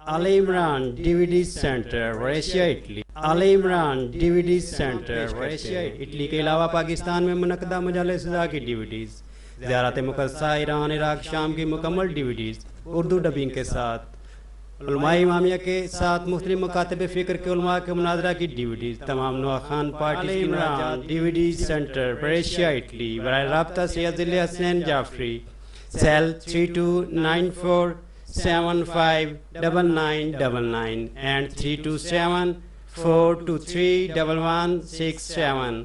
Al Imran DVD Center, Russia, Italy. Al Imran DVD Center, Russia, Italy کے علاوہ پاکستان میں منعقدہ مجالس رضا کی ڈیویڈیز، زیارت مقدسہ ایران، عراق، شام کی مکمل ڈیویڈیز اردو ڈبنگ کے ساتھ، علماء امامیہ کے ساتھ مختلف مکاتب فکر کے علماء کے مناظرہ کی ڈیویڈیز، تمام نوع خان پارٹیز کی مراجعات، DVD Center, Russia, Italy. برائے رابطہ سید ذل حسین Jafri, cell 3294759999 and 327-423-1167.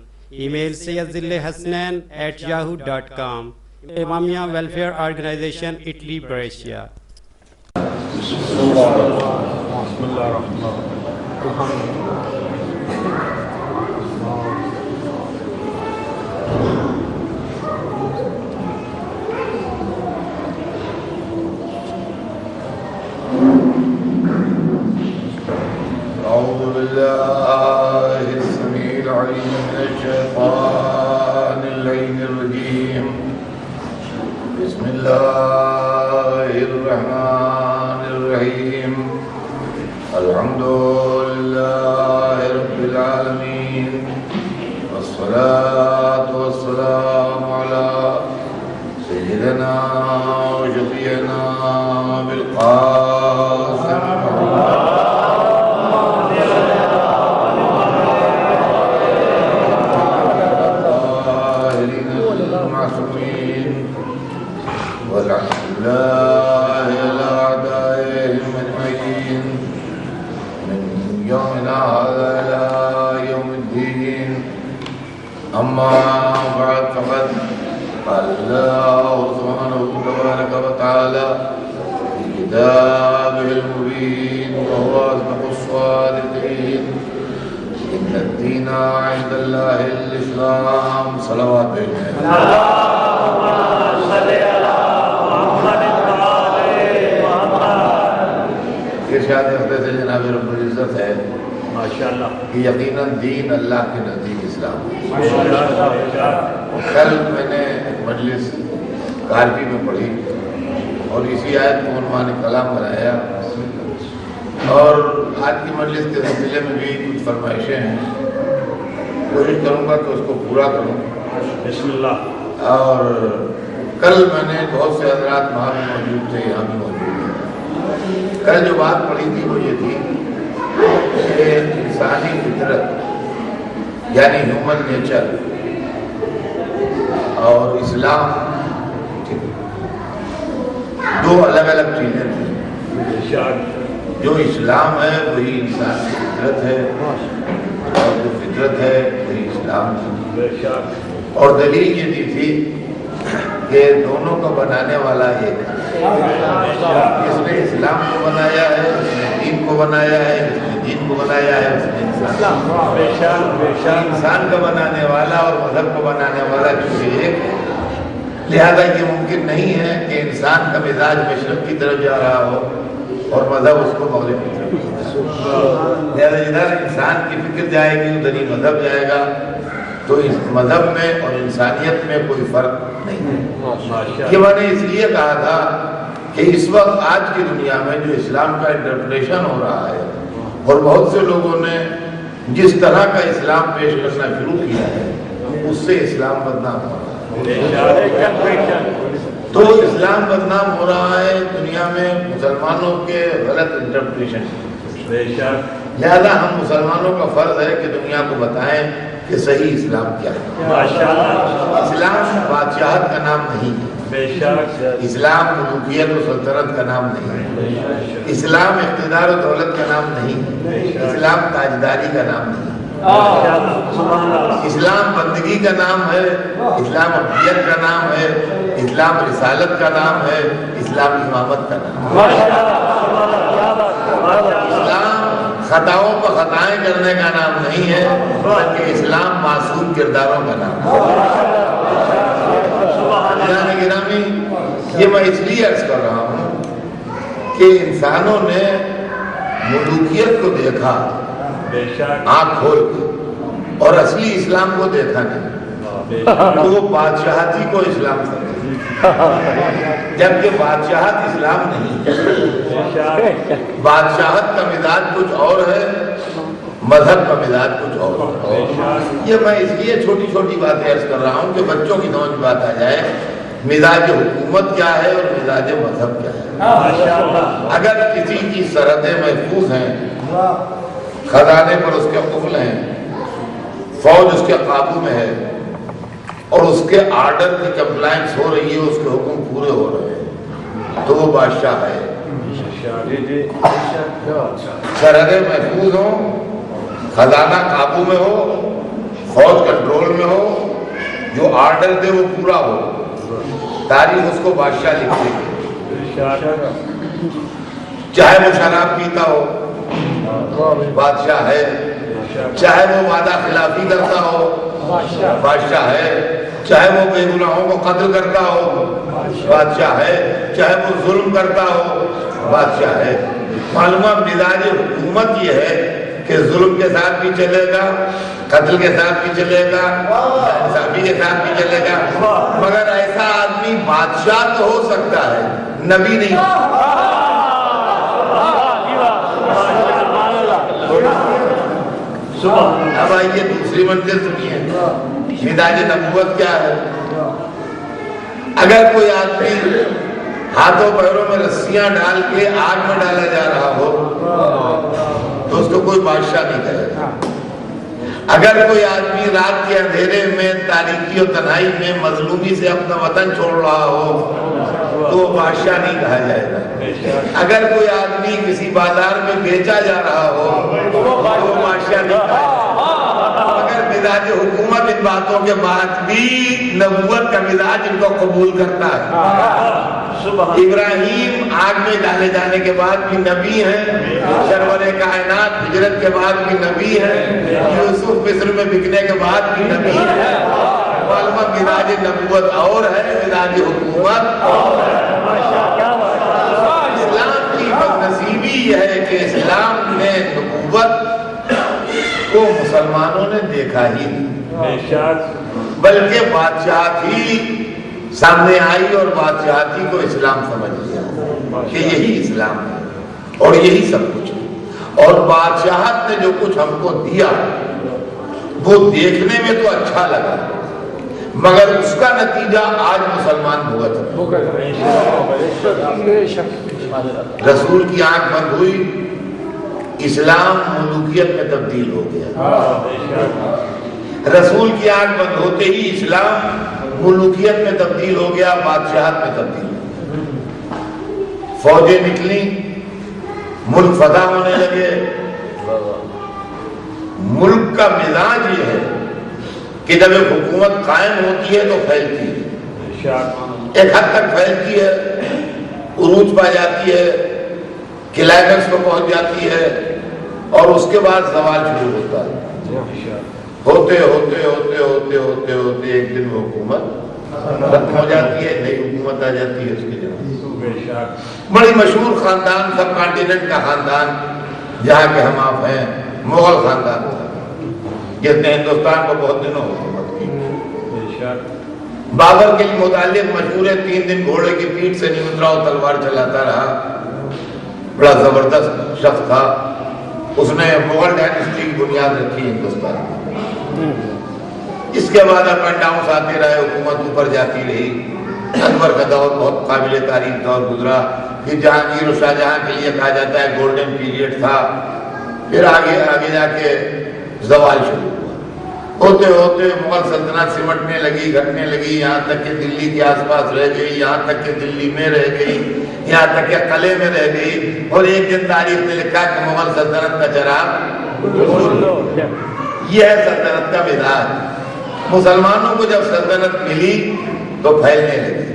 Email sayyidhillhasnain@yahoo.com. Imamia Welfare Organization, Italy, Brescia. أعوذ بالله السميع العليم من الشيطان اللعين الرجيم. بسم الله الرحمن الرحيم. الحمد لله رب العالمين، والصلاة والسلام على سيدنا وشفيعنا بالقاسم والعبد الله إلى أعدائهم أجمعين من يومنا هذا إلى يوم الدين. أما بعد، فقد قال الله سبحانه تبارك وتعالى في كتابه المبين وهو أصدق الصادقين: إن الدين عند الله الإسلام. صلوات ارشاد اقدس سے جناب رب العزت ہے ماشاءاللہ کہ یقیناً دین اللہ کے نزدیک اسلام ہے. کل میں نے مجلس کارپی میں پڑھی اور اسی آیت کو عنوان کلام بنایا، اور آج کی مجلس کے سلسلے میں بھی کچھ فرمائشیں ہیں، کوشش کروں گا کہ اس کو پورا کروں. بسم اللہ. اور کل میں نے بہت سے حضرات وہاں بھی موجود تھے، یہاں بھی موجود تھے. کل جو بات پڑھی تھی وہ یہ تھی کہ انسانی فطرت یعنی ہیومن نیچر اور اسلام دو الگ الگ چیزیں تھیں. جو اسلام ہے وہی انسان کی فطرت ہے، اور جو فطرت ہے وہی اسلام ہے. اور دلیل یہ دی تھی کہ دونوں کو بنانے والا ایک ہے. جس نے اسلام کو بنایا ہے، اس نے دین کو بنایا ہے، جس نے دین کو بنایا ہے اس نے انسان کا بنانے والا اور مذہب کو بنانے والا چونکہ ایک ہے، لہذا یہ ممکن نہیں ہے کہ انسان کا مزاج مشرق کی طرف جا رہا ہو اور مذہب اس کو مغرب کی طرف. لہذا جدھر انسان کی فکر جائے گی ادھر ہی مذہب جائے گا. تو اس مذہب میں اور انسانیت میں کوئی فرق نہیں ہے. یہ میں نے اس لیے کہا تھا کہ اس وقت آج کی دنیا میں جو اسلام کا انٹرپریشن ہو رہا ہے اور بہت سے لوگوں نے جس طرح کا اسلام پیش کرنا شروع کیا ہے اس سے اسلام بدنام ہو رہا ہے. تو اسلام بدنام ہو رہا ہے دنیا میں مسلمانوں کے غلط انٹرپریشن. لہذا ہم مسلمانوں کا فرض ہے کہ دنیا کو بتائیں کہ صحیح اسلام کیا ہے. اسلام بادشاہت کا نام نہیں ہے، اسلام ملوکیت و سلطنت کا نام نہیں ہے، اسلام اقتدار و دولت کا نام نہیں ہے، اسلام تاجداری کا نام نہیں ہے، اسلام بندگی کا نام ہے، اسلام ابدیت کا نام ہے، اسلام رسالت کا نام ہے، اسلام امامت کا نام ہے. اسلام خطاؤں کو خطائیں کرنے کا نام نہیں ہے بلکہ اسلام معصوم کرداروں کا نام ہے. گرامی، یہ میں اس لیے عرض کر رہا ہوں کہ انسانوں نے ملوکیت کو دیکھا آنکھ کھول کے اور اصلی اسلام کو دیکھا نہیں. تو وہ بادشاہتی کو اسلام سمجھے، جبکہ بادشاہت اسلام نہیں۔ بادشاہت کا مزاج کچھ اور ہے، مذہب کا مزاج کچھ اور ہے۔ یہ میں اس لیے چھوٹی چھوٹی باتیں عرض کر رہا ہوں کہ بچوں کی سمجھ میں بات آ جائے مزاج حکومت کیا ہے اور مزاج مذہب کیا ہے۔ اگر کسی کی سرحدیں محفوظ ہیں، خزانے پر اس کے قفل ہیں، فوج اس کے قابو میں ہے اور اس کے آرڈر کی کمپلائنس ہو رہی ہے، اس کے حکم پورے ہو رہے ہیں، تو وہ بادشاہ ہے۔ سرحدیں محفوظ ہوں، خزانہ قابو میں ہو، فوج کنٹرول میں ہو، جو آرڈر دے وہ پورا ہو، تاریخ اس کو بادشاہ لکھ دے گی۔ چاہے وہ شراب پیتا ہو بادشاہ ہے، چاہے وہ وعدہ خلافی کرتا ہو بادشاہ ہے، چاہے وہ بے گناہوں کو قتل کرتا ہو بادشاہ ہے، چاہے وہ ظلم کرتا ہو بادشاہ ہے۔ معلومہ مزاج حکومت یہ ہے کہ ظلم کے ساتھ بھی چلے گا، قتل کے ساتھ بھی چلے گا، انصافی کے ساتھ بھی چلے گا، مگر ایسا آدمی بادشاہ تو ہو سکتا ہے، نبی نہیں ہو سکتا۔ اب آئیے دوسری منزل سنیے، مزاج نبوت کیا ہے۔ اگر کوئی آدمی ہاتھوں پیروں میں رسیاں ڈال کے آگ میں ڈالا جا رہا ہو تو اس کو کوئی بادشاہ نہیں کہے گا۔ اگر کوئی آدمی رات کے اندھیرے میں تاریکی اور تنہائی میں مظلومی سے اپنا وطن چھوڑ رہا ہو تو وہ بادشاہ نہیں کہا جائے گا۔ اگر کوئی آدمی کسی بازار میں بیچا جا رہا ہو تو وہ بادشاہ نہیں کہا جائے گا۔ مگر مزاج حکومت ان باتوں کے بعد بھی نبوت کا مزاج ان کو قبول کرتا ہے۔ ابراہیم آگ میں ڈالے جانے کے بعد بھی نبی ہیں، سرور کائنات ہجرت کے بعد بھی نبی ہیں، یوسف مصر میں بکنے کے بعد بھی نبی ہیں۔ معلومہ مزاج نبوت اور ہے، مزاج حکومت اور ہے۔ اسلام کی بدنصیبی یہ ہے کہ اسلام نے نبوت کو مسلمانوں نے دیکھا ہی نہیں، بلکہ بادشاہت ہی سامنے آئی اور بادشاہتی کو اسلام سمجھ لیا کہ یہی اسلام ہے اور یہی سب کچھ ہے۔ اور بادشاہت نے جو کچھ ہم کو دیا وہ دیکھنے میں تو اچھا لگا، مگر اس کا نتیجہ آج مسلمان بھگت رہے ہیں۔ رسول کی آنکھ بند ہوئی، اسلام ملوکیت میں تبدیل ہو گیا۔ رسول کی آنکھ بند ہوتے ہی اسلام ملوکیت میں تبدیل ہو گیا، بادشاہت میں تبدیل ہو گیا۔ فوجیں نکلی، ملک فتح ہونے لگے۔ ملک کا مزاج یہ ہے کہ جب ایک حکومت قائم ہوتی ہے تو پھیلتی ہے، ایک حد تک پھیلتی ہے، عروج پا جاتی ہے، کلائمیکس پر پہنچ جاتی ہے، اور اس کے بعد زوال شروع ہوتا ہے۔ ہوتے ہوتے ہوتے ہوتے ہوتے ہوتے ایک دن وہ حکومت ختم ہو جاتی ہے، نئی حکومت آ جاتی ہے اس کے جگہ۔ بڑی مشہور خاندان، سب کانٹیننٹ کا خاندان جہاں کے ہم آپ ہیں، مغل خاندان تھا، جس نے ہندوستان کو بہت دنوں حکومت کی۔ بابر کے متعلق مشہور ہے، 3 دن گھوڑے کی پیٹھ سے نہیں اترا اور تلوار چلاتا رہا، بڑا زبردست شخص تھا۔ اس نے مغل ڈائنسٹی کی بنیاد رکھی ہندوستان میں۔ اس کے بعد اپ اینڈ ڈاؤنس آتے رہے، حکومت اوپر جاتی رہی۔ اکبر کا دور بہت قابل تعریف دور گزرا، پھر جہانگیر اور شاہجہاں کے لیے کہا جاتا ہے گولڈن پیریڈ تھا، پھر آگے جا کے زوال شروع ہوا۔ ہوتے ہوتے مغل سلطنت سمٹنے لگی، گھٹنے لگی، یہاں تک کہ دلی کے آس پاس رہ گئی، یہاں تک کہ دلی میں رہ گئی، یہاں تک کہ قلعے میں رہ گئی، اور ایک دن تاریخ نے لکھا کہ مغل سلطنت کا چراغ۔ یہ ہے سلطنت کا مزاج۔ مسلمانوں کو جب سلطنت ملی تو پھیلنے لگی۔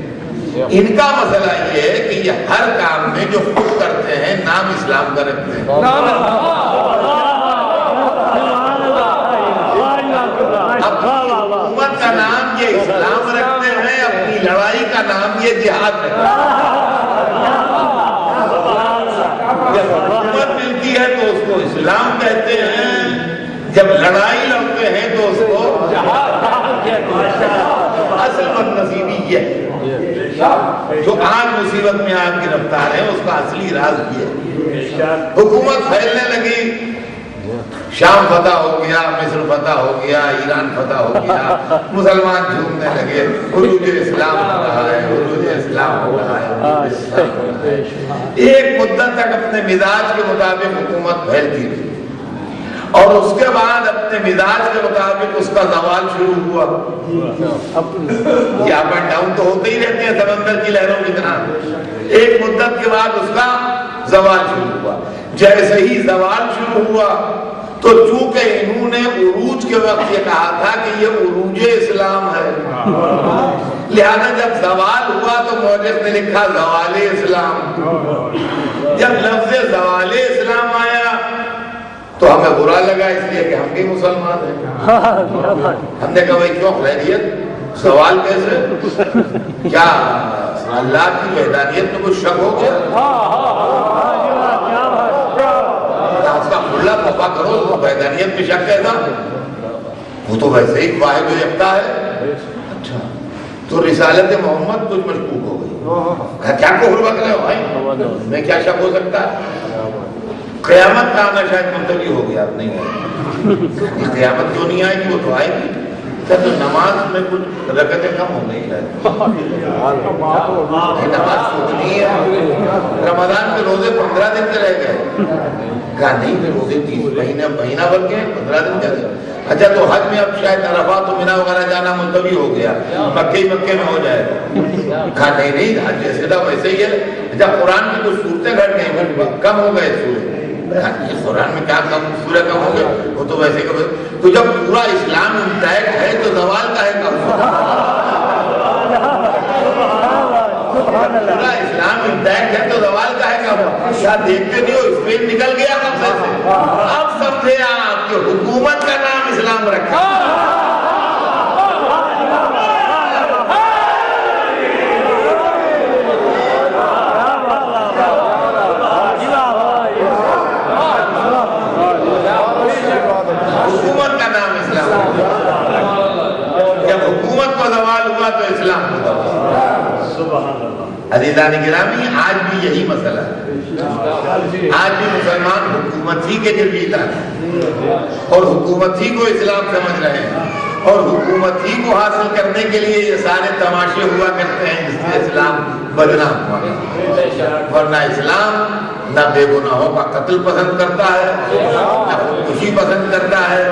ان کا مسئلہ یہ ہے کہ یہ ہر کام میں جو خود کرتے ہیں نام اسلام کا رکھتے ہیں۔ حکومت کا نام یہ اسلام رکھتے ہیں، اپنی لڑائی کا نام یہ جہاد رکھتے ہیں۔ جب حکومت ملتی ہے تو اس کو اسلام کہتے ہیں، جب لڑائی لڑتے ہیں تو اس کو جہاد۔ اصل بدنصیبی یہ ہے، جو آج مصیبت میں آپ گرفتار ہیں اس کا اصلی راز یہ ہے۔ حکومت پھیلنے لگی، شام فتح ہو گیا، مصر فتح ہو گیا، ایران فتح ہو گیا، مسلمان جھومنے لگے، عروج اسلام ہو رہا ہے، عروج اسلام ہو رہا ہے۔ ایک مدت تک اپنے مزاج کے مطابق حکومت پھیلتی رہی، اور اس کے بعد اپنے مزاج کے مطابق اس کا زوال شروع ہوا۔ یہ اپ اینڈ ڈاؤن تو ہوتے ہی رہتے ہیں سمندر کی لہروں کی طرح۔ ایک مدت کے بعد اس کا زوال شروع ہوا۔ جیسے ہی زوال شروع ہوا تو چونکہ انہوں نے عروج کے وقت یہ کہا تھا کہ یہ عروج اسلام ہے، لہذا جب زوال ہوا تو مورخ نے لکھا زوال اسلام۔ جب لفظ زوال اسلام آیا تو ہمیں برا لگا، اس لیے کہ ہم بھی مسلمان ہیں۔ ہم نے کہا بھائی کیوں خیریت، زوال کیسے؟ کیا اللہ کی وحدانیت میں کچھ شک ہو گیا؟ اس کا کھلا توبہ کرو، وہ وحدانیت میں شک کیسا؟ وہ تو ویسے ہی واحد و یکتا ہے۔ اچھا تو رسالت محمد کچھ مشکوک ہو گئی، کیا کفر بک رہے ہو بھائی، میں کیا شک ہو سکتا ہے؟ قیامت کا آنا شاید منتقی ہو گیا، اب نہیں ہے قیامت جو نہیں آئے گی وہ تو آئے گی۔ تو نماز میں کچھ رکعتیں کم ہو گئی ہے، نماز چھوٹنی ہے، رمضان کے روزے 15 دن کے رہ گئے، کہا نہیں پھر روزے 30 مہینہ بن گئے، 15 دن کیا گئے۔ اچھا تو حج میں اب شاید عرفات و مینا وغیرہ جانا منتوی ہو گیا، مکے میں ہو جائے، کہا نہیں حج جیسے تھا ویسے ہی ہے۔ جب قرآن کی کچھ صورتیں گھٹ گئی، کم ہو گئے سورے، قرآن میں کیا کم سورہ کم ہو گئے، وہ تو ویسے کم۔ تو جب پورا اسلام انٹیکٹ ہے تو زوال کا ہے کم؟ پورا اسلام انٹیکٹ ہے تو زوال کا ہے کم؟ کیا دیکھتے نہیں ہو اسپین نکل گیا قبضے سے؟ اب سمجھے آپ کہ حکومت کا نام اسلام رکھا۔ حکومت کا نام اسلام، جب حکومت کو زوال ہوا تو اسلام کو زوال۔ عزیزان گرامی، آج بھی یہی مسئلہ ہے، آج بھی مسلمان حکومت ہی کے جربیتا ہے اور حکومت ہی کو اسلام سمجھ رہے ہیں، اور حکومت ہی کو حاصل کرنے کے لیے یہ سارے تماشے ہوا کرتے ہیں جس سے اسلام بدنام ہوا۔ ورنہ اسلام نہ بے گناہوں کا قتل پسند کرتا ہے، نہ خودکشی پسند کرتا ہے،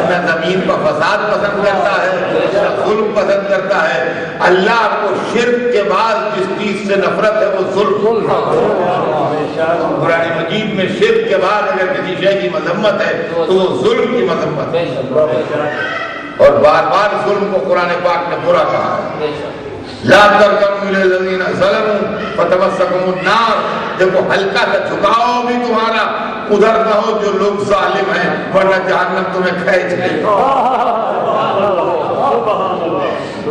نہ زمین کا فساد پسند کرتا ہے، نہ ظلم پسند کرتا ہے۔ اللہ کو شرک کے بعد جس چیز سے نفرت ہے وہ ظلم۔ قرآن مجید میں شرک کے بعد اگر کسی شے کی مذمت ہے تو وہ ظلم کی مذمت ہے، اور بار بار ظلم کو قرآن پاک نے برا کہا ہے۔ لا ترکنوا الی الذین ظلموا فتمسکہم النار، دیکھو ہلکا سا جھکاؤ بھی تمہارا ادھر نہ ہو جو لوگ ظالم ہیں، ورنہ جہنم تمہیں کھینچ لے۔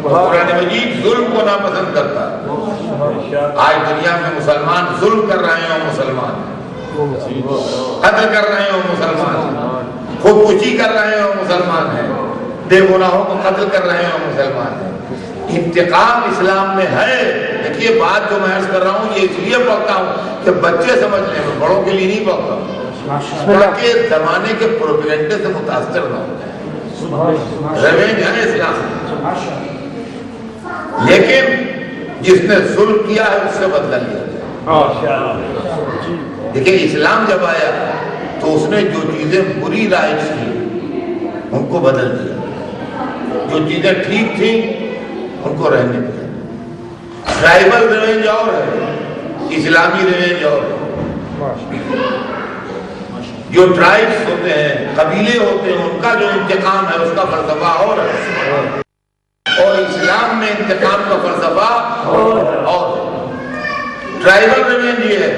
قرآن مجید ظلم کو ناپسند کرتا ہے۔ آج دنیا میں مسلمان ظلم کر رہے ہوں مسلمان، قتل کر رہے ہوں مسلمان، خودکشی کر رہے ہوں مسلمان ہیں، بے گناہوں کو قتل کر رہے ہوں مسلمان ہیں۔ انتقام اسلام میں ہے۔ دیکھیے بات جو میں عرض کر رہا ہوں یہ اس لیے پڑھتا ہوں کہ بچے سمجھ لیں، میں بڑوں کے لیے نہیں پڑھتا ہوں تاکہ زمانے کے پروپیگنڈے سے متاثر نہ ہو جائے۔ ریونج ہے اسلام، لیکن جس نے ظلم کیا ہے اس سے بدلہ لیا جائے۔ دیکھیں اسلام جب آیا تو اس نے جو چیزیں بری رائٹس تھی ان کو بدل دیا، جو چیزیں ٹھیک تھیں ان کو رہنے دیا۔ ٹرائبل ریونج اور ہے، اسلامی ریونج اور ہے۔ جو ٹرائبس ہوتے ہیں، قبیلے ہوتے ہیں، ان کا جو انتقام ہے اس کا فلسفہ اور ہے، اور اسلام میں انتقام کا فلسفہ اور ہے۔ ٹرائبل ریونج یہ ہے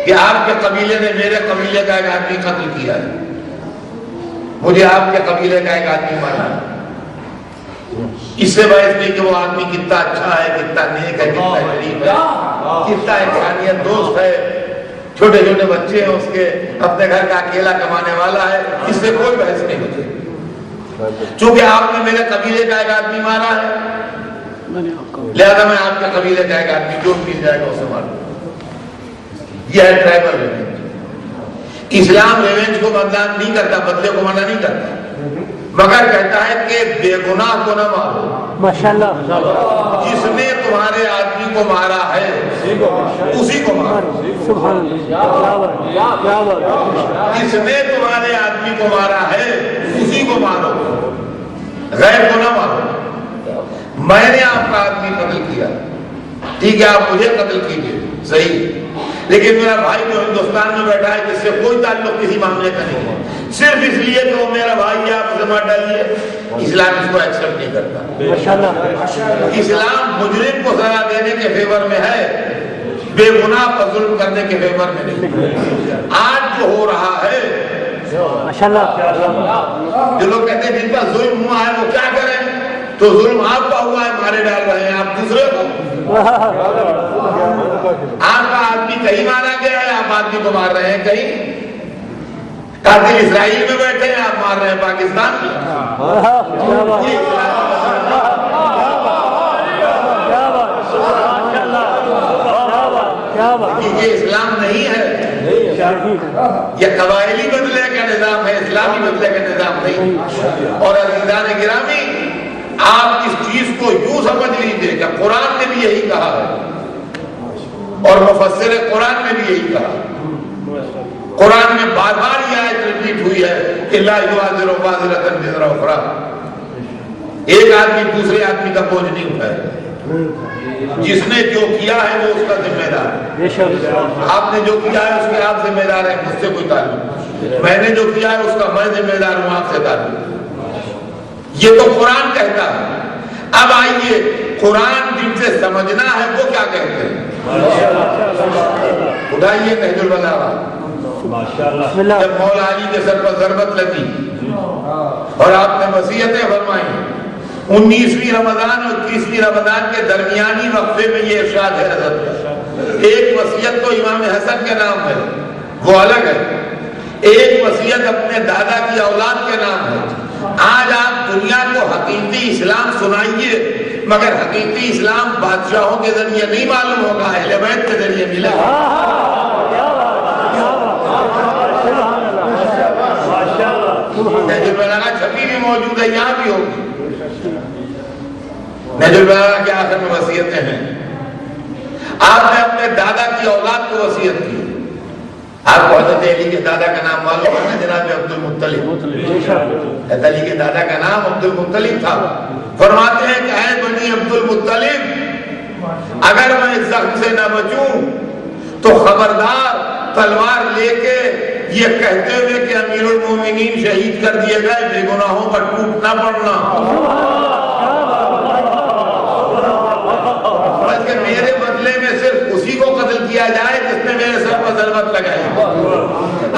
کہ آپ کے قبیلے نے میرے قبیلے کا ایک آدمی قتل کیا ہے، مجھے آپ کے قبیلے کا ایک آدمی مارا ہے، اس سے باعث نہیں کہ وہ آدمی کتنا اچھا ہے، کتنا نیک ہے، کتنا شریف ہے، کتنا انسانیت دوست ہے، چھوٹے چھوٹے بچے ہیں اس کے، اپنے گھر کا اکیلا کمانے والا ہے، اس سے کوئی بحث نہیں ہوتی۔ چونکہ آپ نے میرے قبیلے کا ایک آدمی مارا ہے، لہذا میں آپ کے قبیلے کا ایک آدمی جو مل جائے گا اسے ماروں۔ یہ ہے ٹرائبل ریونج۔ اسلام ریونج کو بدلا نہیں کرتا، بدلے کو منع نہیں کرتا، مگر کہتا ہے کہ بے گناہ کو نہ مارو۔ ماشاءاللہ، جس نے تمہارے آدمی کو مارا ہے اسی کو مارو۔ سبحان اللہ، کیا بات، جس نے تمہارے آدمی کو مارا ہے اسی کو مارو، غیر کو نہ مارو۔ میں نے آپ کا آدمی قتل کیا، ٹھیک ہے، آپ مجھے قتل کیجئے، صحیح، لیکن میرا بھائی جو ہندوستان میں بیٹھا ہے جس سے کوئی تعلق کسی معاملے کا نہیں ہے، صرف اس لیے کہ وہ میرا بھائی ہے، آپ اسے مار ڈالیے، اسلام اس کو ایکسپٹ نہیں کرتا۔ ماشاءاللہ، اسلام مجرم کو سزا دینے کے فیور میں ہے، بے گناہ پر ظلم کرنے کے فیور میں نہیں۔ آج جو ہو رہا ہے، ماشاءاللہ، جو لوگ کہتے ہیں جن پر ظلم ہوا ہے وہ کیا کریں، تو ظلم آپ کا ہوا ہے، مارے ڈال رہے ہیں آپ دوسرے کو۔ آپ کا آدمی کہیں مارا گیا ہے، آپ آدمی کو مار رہے ہیں کہیں۔ قاتل اسرائیل میں بیٹھے ہیں، آپ مار رہے ہیں پاکستان میں۔ یہ اسلام نہیں ہے، یہ قبائلی بدلے کا نظام ہے، اسلامی بدلے کا نظام نہیں۔ اور عزیزان گرامی، آپ اس چیز کو یوں سمجھ لیجئے کہ قرآن نے بھی یہی کہا ہے اور مفسر قرآن نے بھی یہی کہا۔ قرآن میں بار بار یہ آیت ریپیٹ ہوئی ہے کہ لا یعذر وازرۃ وزر اخری، ایک آدمی دوسرے آدمی کا بوجھ نہیں اٹھائے، جس نے جو کیا ہے وہ اس کا ذمہ دار ہے۔ آپ نے جو کیا ہے اس کے آپ ذمہ دار ہیں، مجھ سے کوئی تعلق نہیں، میں نے جو کیا ہے اس کا میں ذمہ دار ہوں، آپ سے تعلق۔ یہ تو قرآن کہتا ہے۔ اب آئیے قرآن جن سے سمجھنا ہے وہ کیا کہتے ہیں، اٹھائیے نہج البلاغہ۔ جب مولا علی کے سر پر ضربت لگی اور آپ نے وصیتیں فرمائیں، 19ویں رمضان اور 30ویں رمضان کے درمیانی وقفے میں یہ ارشاد ہے حضرت، ایک وصیت تو امام حسن کے نام ہے، وہ الگ ہے، ایک وصیت اپنے دادا کی اولاد کے نام ہے۔ آج آپ دنیا کو حقیقی اسلام سنائیے، مگر حقیقی اسلام بادشاہوں کے ذریعے نہیں معلوم ہوگا، اہل بیت کے ذریعے ملے گا۔ نہج البلاغہ چھپی بھی موجود ہے، یہاں بھی ہوگی۔ نہج البلاغہ کے آخر میں وصیتیں ہیں۔ آپ نے اپنے دادا کی اولاد کو وصیت کی۔ آپ کو حضرت علی کے دادا کا نام معلوم ہے نا، جناب عبد المطلب۔ حضرت علی کے دادا کا نام عبد المطلب تھا۔ فرماتے ہیں کہ اے بنی عبد المطلب، اگر میں اس زخم سے نہ بچوں تو خبردار تلوار لے کے یہ کہتے ہوئے کہ امیر المومنین شہید کر دیے گئے، بے گناہوں پر ٹوٹ نہ پڑنا، بلکہ میرے بدلے میں صرف اسی کو قتل کیا جائے جس نے میرے سر پر ضربت لگائی۔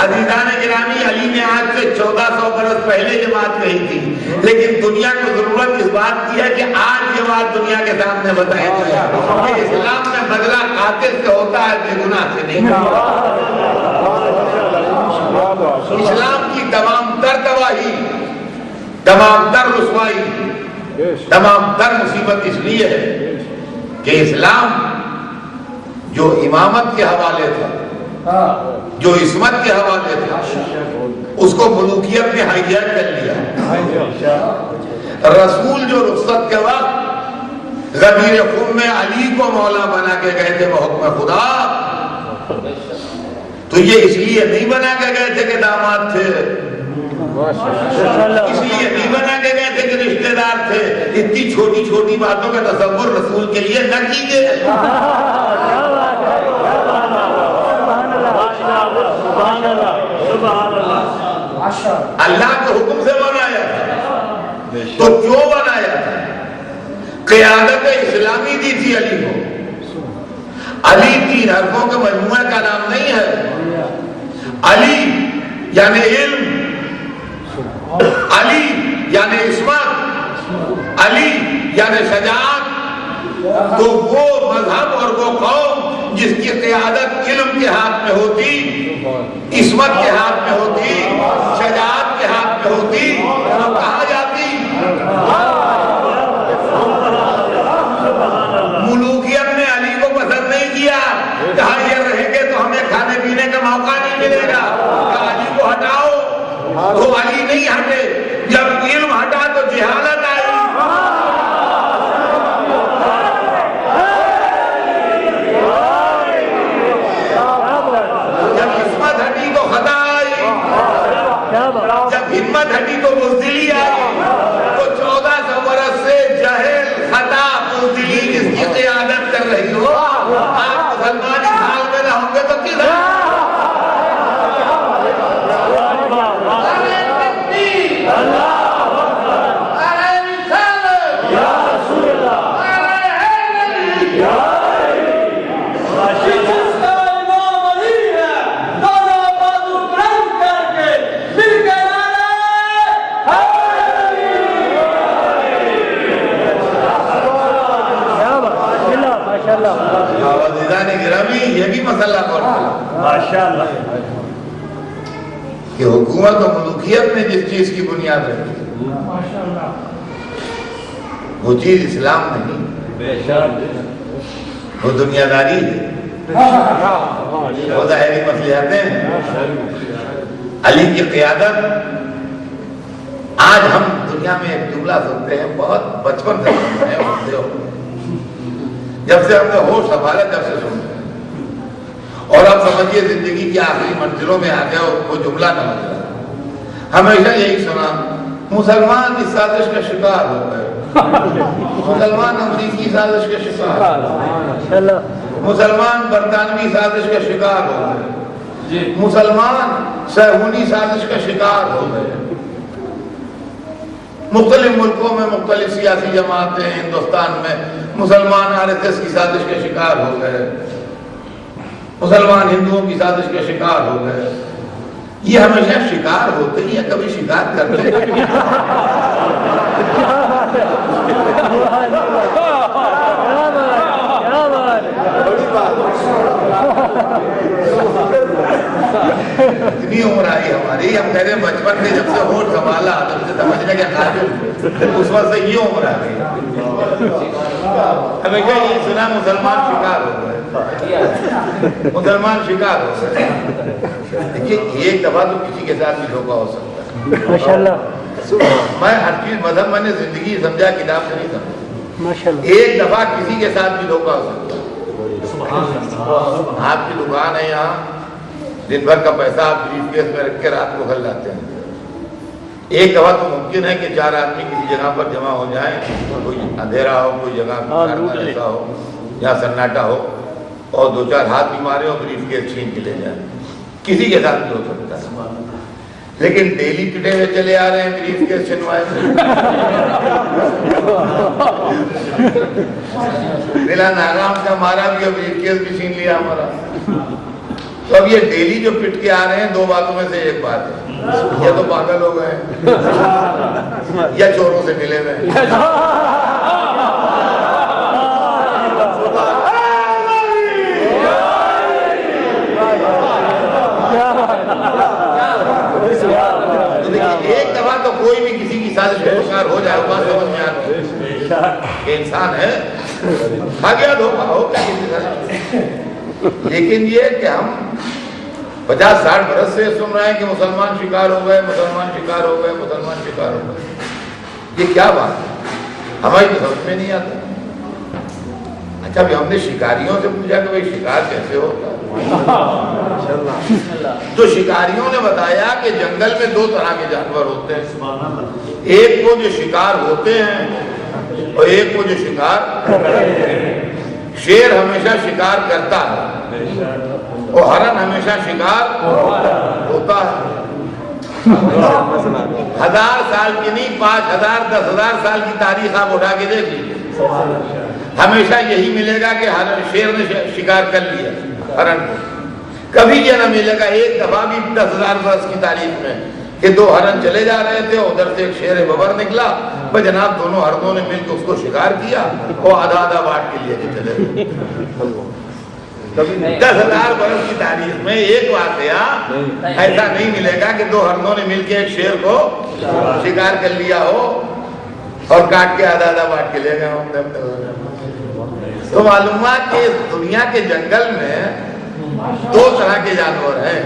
عزیزان گرامی، علی نے آج سے 1400 برس پہلے یہ بات کہی تھی، لیکن دنیا کو ضرورت اس بات کی ہے کہ آج یہ بات دنیا کے سامنے بتائی جائے کہ اسلام میں بدلہ قاتل سے ہوتا ہے، بے گناہ سے نہیں۔ اسلام کی تمام تر تباہی، تمام تر رسوائی، تمام تر مصیبت اس لیے ہے کہ اسلام جو امامت کے حوالے تھا، جو عصمت کے حوالے تھا، اس کو ملوکیت نے ہائیجیک کر لیا۔ رسول جو رخصت کے وقت غدیر خم میں علی کو مولا بنا کے گئے تھے بحکم خدا، تو یہ اس لیے نہیں بنا کے گئے تھے کہ داماد تھے، اس لیے نہیں بنا کے گئے تھے کہ رشتہ دار تھے۔ اتنی چھوٹی چھوٹی باتوں کا تصور رسول کے لیے نہ کیجیے۔ اللہ کے حکم سے بنایا تھا، تو کیوں بنایا تھا؟ قیادت اسلامی دی تھی علی کو۔ علی 3 حرفوں کے مجموعے کا نام نہیں ہے۔ علی یعنی علم، علی یعنی عصمت، علی یعنی شجاعت۔ تو وہ مذہب اور وہ قوم جس کی قیادت علم کے ہاتھ میں ہوتی، عصمت کے ہاتھ میں ہوتی، شجاعت کے ہاتھ میں ہوتی، تو کہا جاتا کہ علی کو ہٹاؤ تو علی نہیں ہٹے، جب علم ہٹا تو جہالت آئی، جب عصمت ہٹی تو خطا آئی، جب ہمت ہٹی تو بزدلی آئی، تو 1400 برس سے جہل، خطا، بزدلی جس کی قیادت کر رہی ہو، آپ مسلمان اس حال میں نہ ہوں گے تو کس گرامی یہ بھی مسئلہ ماشاءاللہ کہ حکومت و ملوکیت نے جس چیز کی بنیاد رکھی وہ چیز اسلام نہیں، وہ دنیا داری ہے، وہ ظاہری مصلحتیں ہیں۔ علی کی قیادت، آج ہم دنیا میں ایک جملہ سنتے ہیں، بہت بچپن سے سنتے ہیں، جب سے ہم نے ہوش سنبھالا جب سے سنتے ہیں، اور اب سمجھیے زندگی کی آخری منزلوں میں آ گیا وہ جملہ نہ مل رہا، ہمیشہ یہی سنا، مسلمان اس سازش کا شکار ہو گئے، مسلمان امریکی سازش کا شکار، مسلمان برطانوی سازش کا شکار ہو گئے، مسلمان صہیونی سازش کا شکار ہو گئے۔ مختلف ملکوں میں مختلف سیاسی جماعتیں، ہندوستان میں مسلمان RSS کی سازش کے شکار ہو گئے، مسلمان ہندوؤں کی سازش کے شکار ہو گئے۔ یہ ہمیشہ شکار ہوتے ہی یا کبھی شکار کرتے ہیں؟ اتنی عمر آئی ہماری، ہم کہتے ہیں بچپن سے جب سے ہوش سنبھالا تب سے سمجھنے کے قابل، اس وقت سے یہ عمر آ گئی، ہمیشہ یہ سنا مسلمان شکار ہو گئے، مسلمان شکار ہو گئے۔ دیکھیے ایک دفعہ تو کسی کے ساتھ بھی دھوکہ ہو سکتا ہے، ماشاءاللہ، میں ہر چیز مذہب میں نے زندگی سمجھا، کتاب سے نہیں سمجھا، ماشاءاللہ، ایک دفعہ کسی کے ساتھ بھی دھوکہ ہو سکتا ہے۔ آپ کی دکان ہے یہاں، دن بھر کا پیسہ آپ بریف کیس میں رکھ کے رات کو گھر لاتے ہیں، ایک دفعہ تو ممکن ہے کہ 4 آدمی کسی جگہ پر جمع ہو جائیں، کوئی اندھیرا ہو، کوئی جگہ ایسا ہو یا سناٹا ہو، اور 2-4 ہاتھ بھی مارے اور بریف کیس چھین کے لے جائیں، کسی کے ساتھ بھی ہو سکتا ہے۔ لیکن ڈیلی پٹے ہوئے چلے آ رہے ہیں بریف کیس چھنوائے بلا ناغام کا مارا بھی اور بریف کیس بھی چھین لیا ہمارا۔ تو اب یہ ڈیلی جو پٹ کے آ رہے ہیں، 2 باتوں میں سے ایک بات ہے، یا تو پاگل ہو گئے یا چوروں سے ملے ہوئے۔ ایک دفعہ تو کوئی بھی کسی کی سازش کا شکار ہو جائے، بات سمجھ میں آتی ہے کہ انسان ہے، کھا گیا دھوکہ ہو کیا کسی طرح۔ لیکن یہ کہ ہم 50-60 برس سے سن رہے ہیں کہ مسلمان شکار ہو گئے، مسلمان شکار ہو گئے، مسلمان شکار ہو گئے، یہ کیا بات ہے؟ ہماری تو سمجھ میں نہیں آتا۔ اچھا بھی ہم نے شکاریوں سے پوچھا کہ بھئی شکار کیسے ہوتا ہے؟ تو شکاریوں نے بتایا کہ جنگل میں 2 طرح کے جانور ہوتے ہیں، ایک وہ جو شکار ہوتے ہیں اور ایک وہ جو شکار کرتے ہیں۔ شیر ہمیشہ شکار کرتا ہے اور ہرن ہمیشہ شکار ہوتا ہے۔ 1000 سال کی نہیں، 5000 10,000 سال کی تاریخ آپ اٹھا کے دیکھ لیجیے، ہمیشہ یہی ملے گا کہ شیر نے شکار کر لیا ہرن کو۔ کبھی یہ نہ ملے گا ایک دفعہ بھی 10,000 برس کی تاریخ میں کہ 2 ہرن چلے جا رہے تھے، ادھر سے ایک شیر ببر نکلا، بھائی جناب دونوں ہرنوں نے مل کے اس کو شکار کیا اور آدھا بانٹ کے لیے چلے گئے۔ 10,000 برس کی تاریخ میں ایک واقعہ ایسا نہیں ملے گا کہ 2 ہرنوں نے مل کے ایک شیر کو شکار کر لیا ہو اور کاٹ کے آدھا بانٹ کے لے گئے ہوں۔ تو معلومات کہ دنیا کے جنگل میں دو طرح کے جانور ہیں،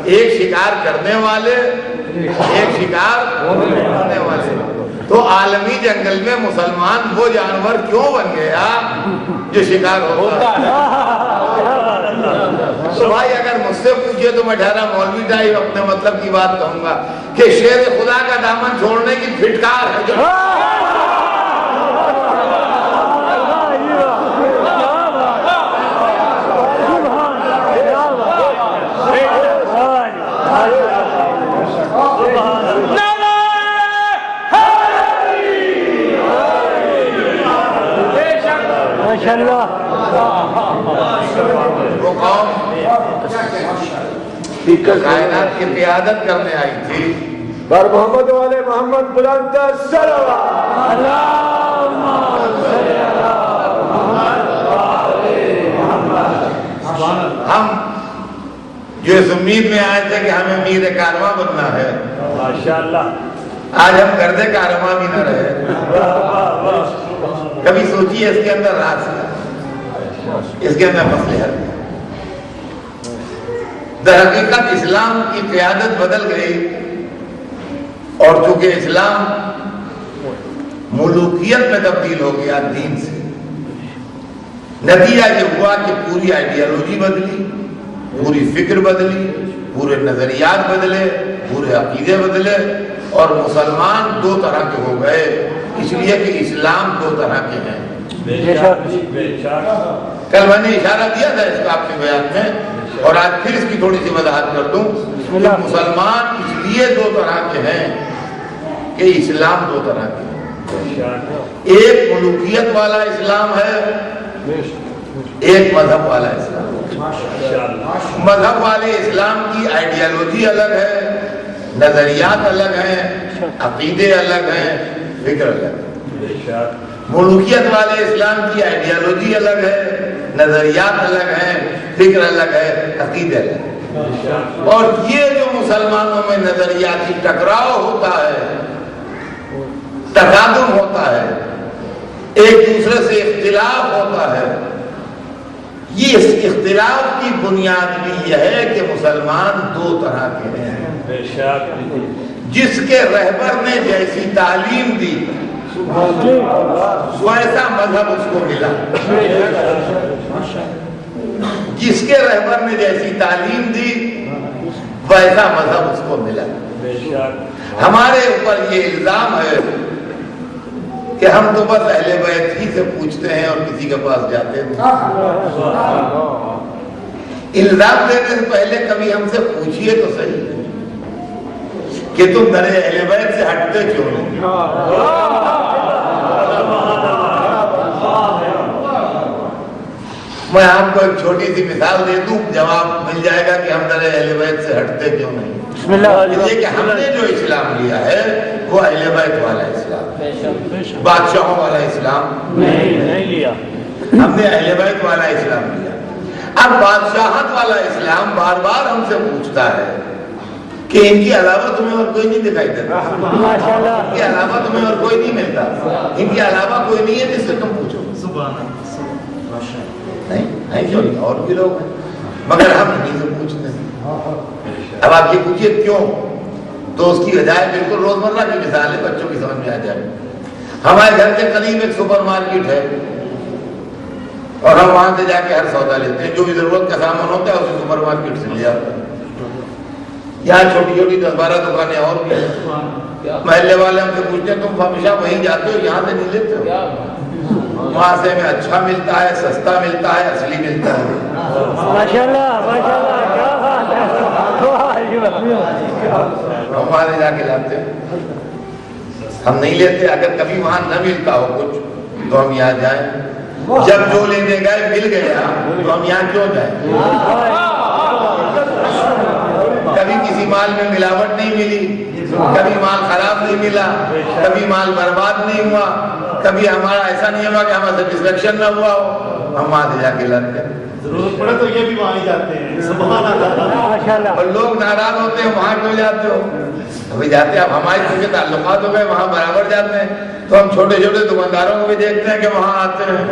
ایک شکار کرنے والے، ایک شکار ہونے والے۔ تو عالمی جنگل میں مسلمان وہ جانور کیوں بن گیا جو شکار ہوتا ہے؟ تو بھائی اگر مجھ سے پوچھے تو میں ٹھہرا مولوی ٹائپ اپنے مطلب کی بات کہوں گا کہ شیر خدا کا دامن چھوڑنے کی پھٹکار ہے جو وہ قوم کائنات کی قیادت کرنے آئی تھی، بر محمد والے محمد بلند ہم جو اس امید میں آئے تھے کہ ہمیں میر کارواں بننا ہے، ماشاءاللہ آج ہم گردے کارواں بھی نہ رہے۔ کبھی سوچیے اس کے اندر راز ہے، اس کے اندر مسئلے حل ہے۔ در حقیقت اسلام کی قیادت بدل گئی، اور چونکہ اسلام ملوکیت میں تبدیل ہو گیا دین سے، نتیجہ یہ ہوا کہ پوری آئیڈیالوجی بدلی، پوری فکر بدلی، پورے نظریات بدلے، پورے عقیدے بدلے، اور مسلمان دو طرح کے ہو گئے، اس لیے کہ اسلام دو طرح کے ہیں۔ کل میں نے اشارہ دیا تھا اس کا آپ کے بیان میں، اور آج پھر اس کی تھوڑی سی وضاحت کر دوں کہ مسلمان اس لیے دو طرح کے ہیں کہ اسلام دو طرح کے ہیں۔ ایک ملوکیت والا اسلام ہے، ایک مذہب والا اسلام۔ مذہب والے اسلام کی آئیڈیالوجی الگ ہے، نظریات الگ ہیں، عقیدے الگ ہیں، فکر الگ ہے۔ ملوکیت والے اسلام کی آئیڈیالوجی الگ ہے، نظریات الگ ہیں، فکر الگ ہے، عقیدے الگ ہے۔ اور یہ جو مسلمانوں میں نظریاتی ٹکراؤ ہوتا ہے، تقادم ہوتا ہے، ایک دوسرے سے اختلاف ہوتا ہے، یہ اس اختلاف کی بنیاد بھی یہ ہے کہ مسلمان دو طرح کے ہیں۔ جس کے رہبر نے جیسی تعلیم دی ویسا مذہب اس کو ملا، جس کے رہبر نے جیسی تعلیم دی ویسا مذہب اس کو ملا۔ ہمارے اوپر یہ الزام ہے کہ ہم تو بس اہل بیت ہی سے پوچھتے ہیں اور کسی کے پاس جاتے ہیں۔ الزام دینے سے پہلے کبھی ہم سے پوچھئے تو صحیح کہ تم در اہل بیت سے ہٹتے کیوں نہیں؟ میں آپ کو ایک چھوٹی سی مثال دے دوں، جواب مل جائے گا کہ ہم در اہل بیت سے ہٹتے کیوں نہیں۔ یہ کہ ہم نے جو اسلام لیا ہے وہ اہل بیت والا اسلام، بادشاہوں والا اسلام نہیں لیا، ہم نے اہل بیت والا اسلام لیا۔ اب بادشاہت والا اسلام بار بار ہم سے پوچھتا ہے کہ ان کے علاوہ تمہیں اور کوئی نہیں دکھائی دیتا، ان کے علاوہ تمہیں اور کوئی نہیں ملتا، ان کے علاوہ کوئی نہیں ہے جس سے تم پوچھو۔ نہیں کیوں نہیں، اور بھی لوگ ہیں مگر ہم انہیں سے پوچھتے ہیں۔ اب آپ یہ پوچھئے کیوں، تو اس کی وجہ بالکل روزمرہ کی مثال ہے، بچوں کی سمجھ میں آ جائے۔ ہمارے گھر کے قریب ایک سپر مارکیٹ ہے اور ہم وہاں سے جا کے ہر سودا لیتے ہیں، جو بھی ضرورت کا سامان ہوتا ہے اسے سپر مارکیٹ سے لے آتے ہیں۔ یہاں چھوٹی چھوٹی 10-12 دکانیں اور بھی ہیں، محلے والے ہم سے پوچھتے ہیں تم ہمیشہ وہیں جاتے ہو، یہاں سے نہیں لیتے ہو؟ وہاں سے ہمیں اچھا ملتا ہے، سستا ملتا ہے، اصلی ملتا ہے۔ ہم وہاں سے جا کے لاتے ہیں، ہم نہیں لیتے۔ اگر کبھی وہاں نہ ملتا ہو کچھ تو ہم یہاں جائیں، جب جو لینے گئے مل گیا تو ہم یہاں کیوں جائیں؟ کبھی کسی مال میں ملاوٹ نہیں ملی، کبھی مال خراب نہیں ملا، کبھی مال برباد نہیں ہوا، کبھی ہمارا ایسا نہیں ہوا کہ ہمارا سیٹسفیکشن نہ ہوا ہو، ہم وہاں سے جا کے لاتے ہیں۔ ضرورت پڑے تو یہ بھی وہاں جاتے ہیں، سبحان اللہ۔ اور لوگ ناراض ہوتے ہیں وہاں کیوں جاتے ہو؟ ابھی جاتے ہیں، اب ہمارے کیونکہ تعلقات ہو گئے وہاں برابر جاتے ہیں، تو ہم چھوٹے چھوٹے دکانداروں کو بھی دیکھتے ہیں کہ وہاں آتے ہیں۔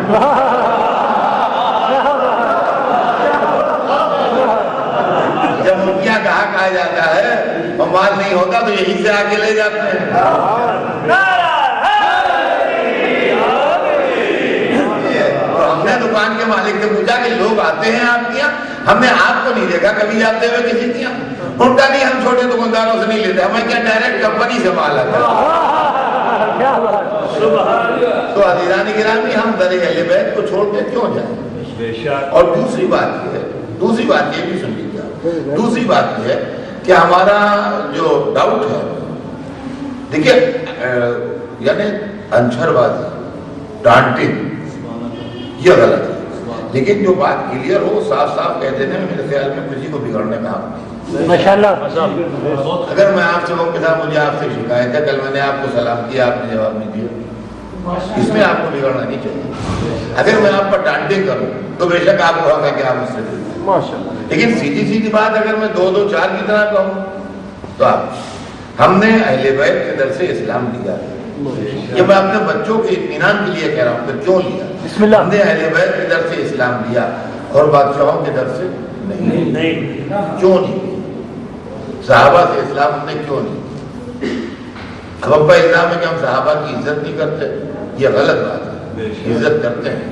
یہاں کہا جاتا ہے اور مال نہیں ہوتا تو یہیں سے آگے لے جاتے ہیں. اور ہم نے دکان کے مالک سے پوچھا کہ لوگ آتے ہیں آپ کے یہاں، ہم نے آپ کو نہیں دیکھا کبھی جاتے ہوئے کسی کے یہاں. ان کا نہیں، ہم چھوٹے دکانداروں سے نہیں لیتے، ہمیں کیا ڈائریکٹ کمپنی سے مال آتا ہے. تو عزیزان گرامی، ہم در اہل بیت کو چھوڑ کے کیوں جائیں؟ اور دوسری بات یہ بھی سن لیجیے، دوسری بات یہ ہے کہ ہمارا جو ڈاؤٹ ہے، دیکھیے یعنی انچھر بازی، ڈانٹنگ، یہ غلط ہے، لیکن جو بات کلیئر ہو، صاف صاف کہہ دینے میں میرے خیال میں کسی کو بگڑنے کا حق نہیں. ماشاءاللہ. اگر میں آپ سے مجھے آپ سے شکایت ہے، کل میں نے آپ کو سلام کیا، آپ نے جواب نہیں دیا، اس میں آپ کو بگڑنا نہیں چاہیے. اگر میں آپ پر ڈانٹنگ کروں تو بے شک آپ کو حق ہے کہ آپ مجھ سے بگڑیں، لیکن سیدھی بات اگر میں 2 4 کی طرح کہوں تو ہم نے اہل بیت کے در سے اسلام لیا. یہ میں اپنے بچوں کے اطمینان کے لیے کہہ رہا ہوں کہ کیوں لیا. ہم نے اہل بیت کے در سے اسلام لیا اور بادشاہوں کے در سے نہیں. کیوں نہیں؟ صحابہ سے اسلام ہم نے کیوں نہیں؟ اب ابا اسلام ہے کہ ہم صحابہ کی عزت نہیں کرتے، یہ غلط بات ہے، عزت کرتے ہیں.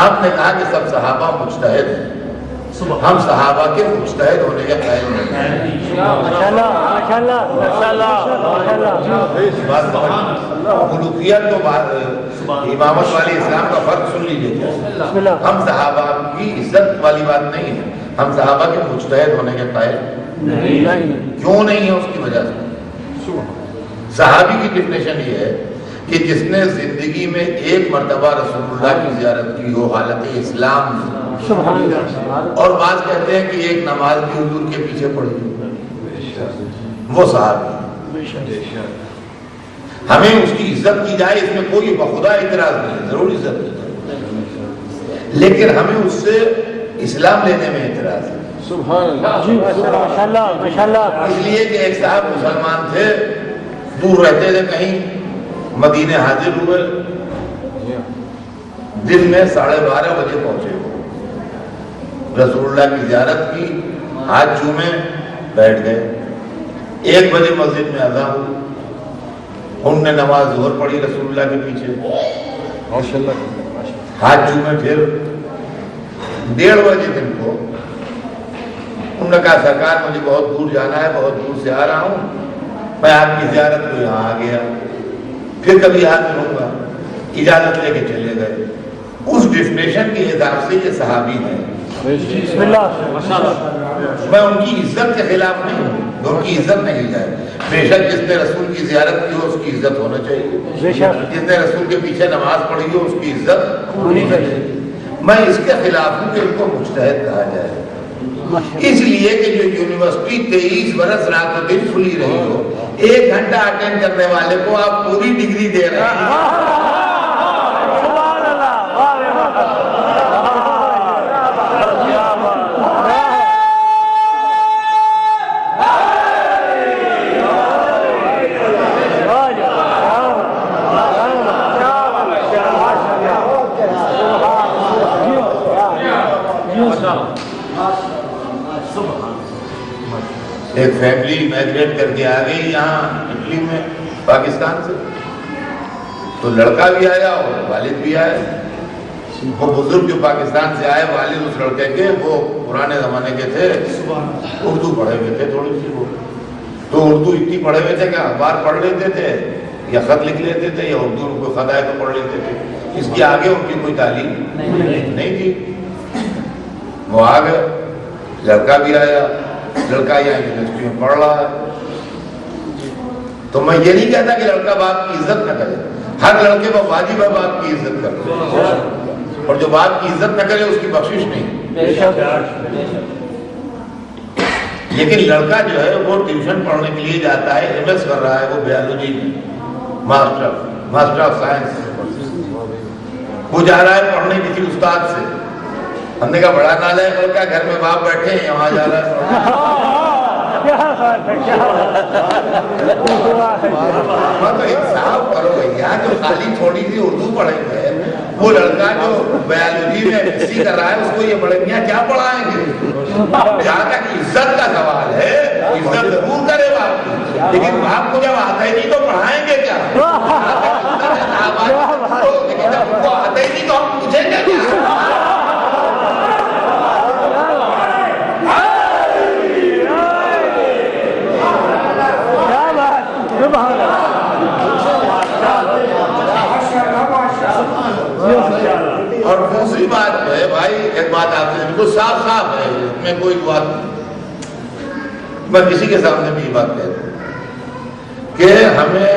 آپ نے کہا کہ سب صحابہ مجتہد ہیں، ہم صحابہ کے مجتہد ہونے کے قائل نہیں ہیں. ملوکیت تو امامت والی اسلام کا فرق سن لیجیے. ہم صحابہ کی عزت والی بات نہیں ہے، ہم صحابہ کے مجتہد ہونے کے قائل کیوں نہیں ہے؟ اس کی وجہ سے صحابی کی ڈیفینیشن یہ ہے کہ جس نے زندگی میں ایک مرتبہ رسول اللہ کی زیارت کی ہو حالت اسلام میں، اور بعض کہتے ہیں کہ ایک نماز بھی حضور کے پیچھے پڑھی، وہ صحابی. ہمیں اس کی عزت کی جائے، اس میں کوئی بخدا اعتراض نہیں، ضرور عزت کی جائے، لیکن ہمیں اس سے اسلام لینے میں اعتراض ہے. اس لیے کہ ایک صاحب مسلمان تھے، دور رہتے تھے کہیں، مدینے حاضر ہوئے، دن میں 12:30 بجے پہنچے، رسول اللہ کی زیارت کی، ہاتھ چومے، بیٹھ گئے. 1 بجے مسجد میں اذان ہوئی، ان نے نماز ظہر پڑھی رسول اللہ کے پیچھے، ہاتھ چومے. پھر 1:30 بجے دن کو انہوں نے کہا سرکار مجھے بہت دور جانا ہے، بہت دور سے آ رہا ہوں، میں آپ کی زیارت کو یہاں آ گیا، پھر کبھی ہاتھ ملوں گا. اجازت لے کے چلے گئے. اس ڈیفینیشن کے حساب سے یہ صحابی ہیں. میں ان کی عزت کے خلاف نہیں ہوں، ان کی عزت نہیں جائے. بے شک جس نے رسول کی زیارت کی ہو اس کی عزت ہونا چاہیے، جس نے رسول کے پیچھے نماز پڑھی ہو اس کی عزت ہونی چاہیے. میں اس کے خلاف ہوں کہ ان کو مجتہد کہا جائے، اس لیے کہ جو یونیورسٹی 23 برس رات و دن کھلی رہی ہو، 1 گھنٹہ اٹینڈ کرنے والے کو آپ پوری ڈگری دے رہے ہیں. ایک فیملی میگریٹ کر کے آ گئی یہاں اٹلی میں پاکستان سے، تو لڑکا بھی آیا اور والد بھی آئے. وہ بزرگ جو پاکستان سے آئے، والد اس لڑکے کے وہ پرانے زمانے کے تھے، اردو پڑھے ہوئے تھے تھوڑی سی، وہ تو اردو اتنی پڑھے ہوئے تھے کہ اخبار پڑھ لیتے تھے یا خط لکھ لیتے تھے، یا اردو ان کو خط آئے تو پڑھ لیتے تھے. اس کے آگے ان کی کوئی تعلیم نہیں تھی. وہ آ گئے، لڑکا بھی آیا، لڑکا یہاں یونیورسٹی میں پڑھ رہا ہے. تو میں یہ نہیں کہتا کہ لڑکا باپ کی عزت نہ کرے، ہر لڑکے کو واجب ہے باپ کی عزت کرے، اور جو باپ کی عزت نہ کرے اس کی بخشش نہیں. لیکن لڑکا جو ہے وہ ٹیوشن پڑھنے کے لیے جاتا ہے، ایم ایس کر رہا ہے وہ بیالوجی میں، ماسٹر آف سائنس، وہ جا رہا ہے پڑھنے کسی استاد سے. ہم نے کہا بڑا نالائق لڑکا، گھر میں باپ بیٹھے ہیں، وہاں جا رہا ہے. تو انصاف کرو بھیا، جو خالی تھوڑی سی اردو پڑھیں گے وہ لڑکا جو بایولوجی میں MSc کر رہا ہے اس کو یہ بڑے میاں کیا پڑھائیں گے؟ جہاں تک عزت کا سوال ہے عزت ضرور کرے باپ کی، لیکن باپ کو جب آتا ہی نہیں تو پڑھائیں گے کیا؟ لیکن جب ان کو آتا ہی نہیں تو ہم پوچھیں گے کیا؟ اور دوسری بات جو ہے بھائی، ایک بات آپ سے بالکل صاف صاف ہے، اس میں کوئی بات نہیں، میں کسی کے سامنے بھی یہ بات کہتا ہوں کہ ہمیں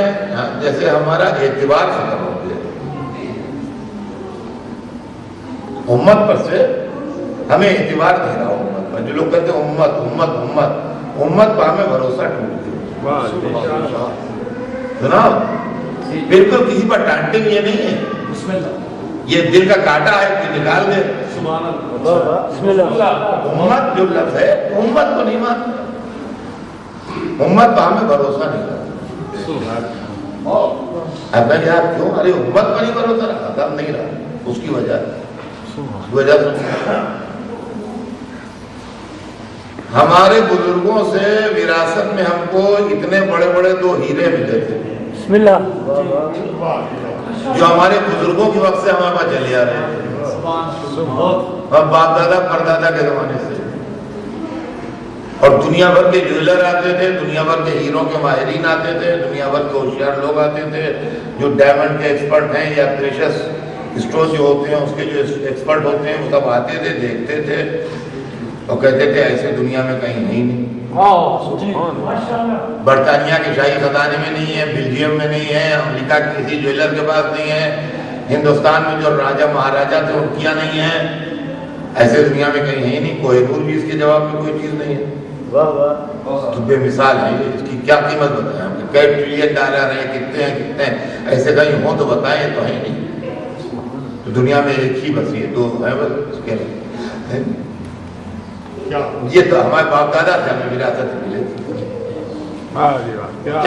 جیسے ہمارا اعتبار ختم ہو گیا امت پر سے، ہمیں اعتبار نہیں رہا امت پر، جو لوگ کہتے ہیں امت امت امت امت پر ہمیں بھروسہ ٹوٹ گیا جناب، بالکل کسی پر ڈانٹیں یہ نہیں ہے، یہ دل کا کاٹا ہے کہ نکال دے، امت جو لفظ ہے امت کو نہیں مانتا، امت پر ہمیں بھروسہ نہیں رہا، اب میں یار کیوں؟ ارے امت پر نہیں بھروسہ رہا، تب نہیں رہا، اس کی وجہ ہمارے بزرگوں سے وراثت میں ہم کو اتنے بڑے بڑے 2 ہیرے ملے تھے بسم اللہ، جو ہمارے بزرگوں کے وقت سے ہمارے پاس چلے آ رہے ہیں، باپ دادا پردادا کے زمانے سے، اور دنیا بھر کے جویلر آتے تھے، دنیا بھر کے ہیروں کے ماہرین آتے تھے، دنیا بھر کے ہوشیار لوگ آتے تھے، جو ڈائمنڈ کے ایکسپرٹ ہیں یا پریشس اسٹون جو ہوتے ہیں اس کے جو ایکسپرٹ ہوتے ہیں وہ سب آتے تھے، دیکھتے تھے اور کہتے تھے ایسے دنیا میں کہیں نہیں، برطانیہ کے شاہی خزانے میں نہیں ہے، بیلجیم میں نہیں ہے، امریکہ کے کسی جویلر کے پاس نہیں ہے، ہندوستان میں جو راجہ مہاراجہ تھے ان کیا نہیں ہے، ایسے دنیا میں کہیں ہے نہیں، کوہ نور بھی اس کے جواب میں کوئی چیز نہیں ہے، تو بے مثال ہے، اس کی کیا قیمت بتائیں ہم، کئی ٹریلین ڈالر ہیں، کتنے ہیں کتنے ہیں، ایسے کہیں ہوں تو بتائیں، تو ہے نہیں، تو دنیا میں ایک ہی بس یہ 2 ہے بس، اس کے یہ تو ہمارے باپ دادا سے ہمیں وراثت ملے تھی۔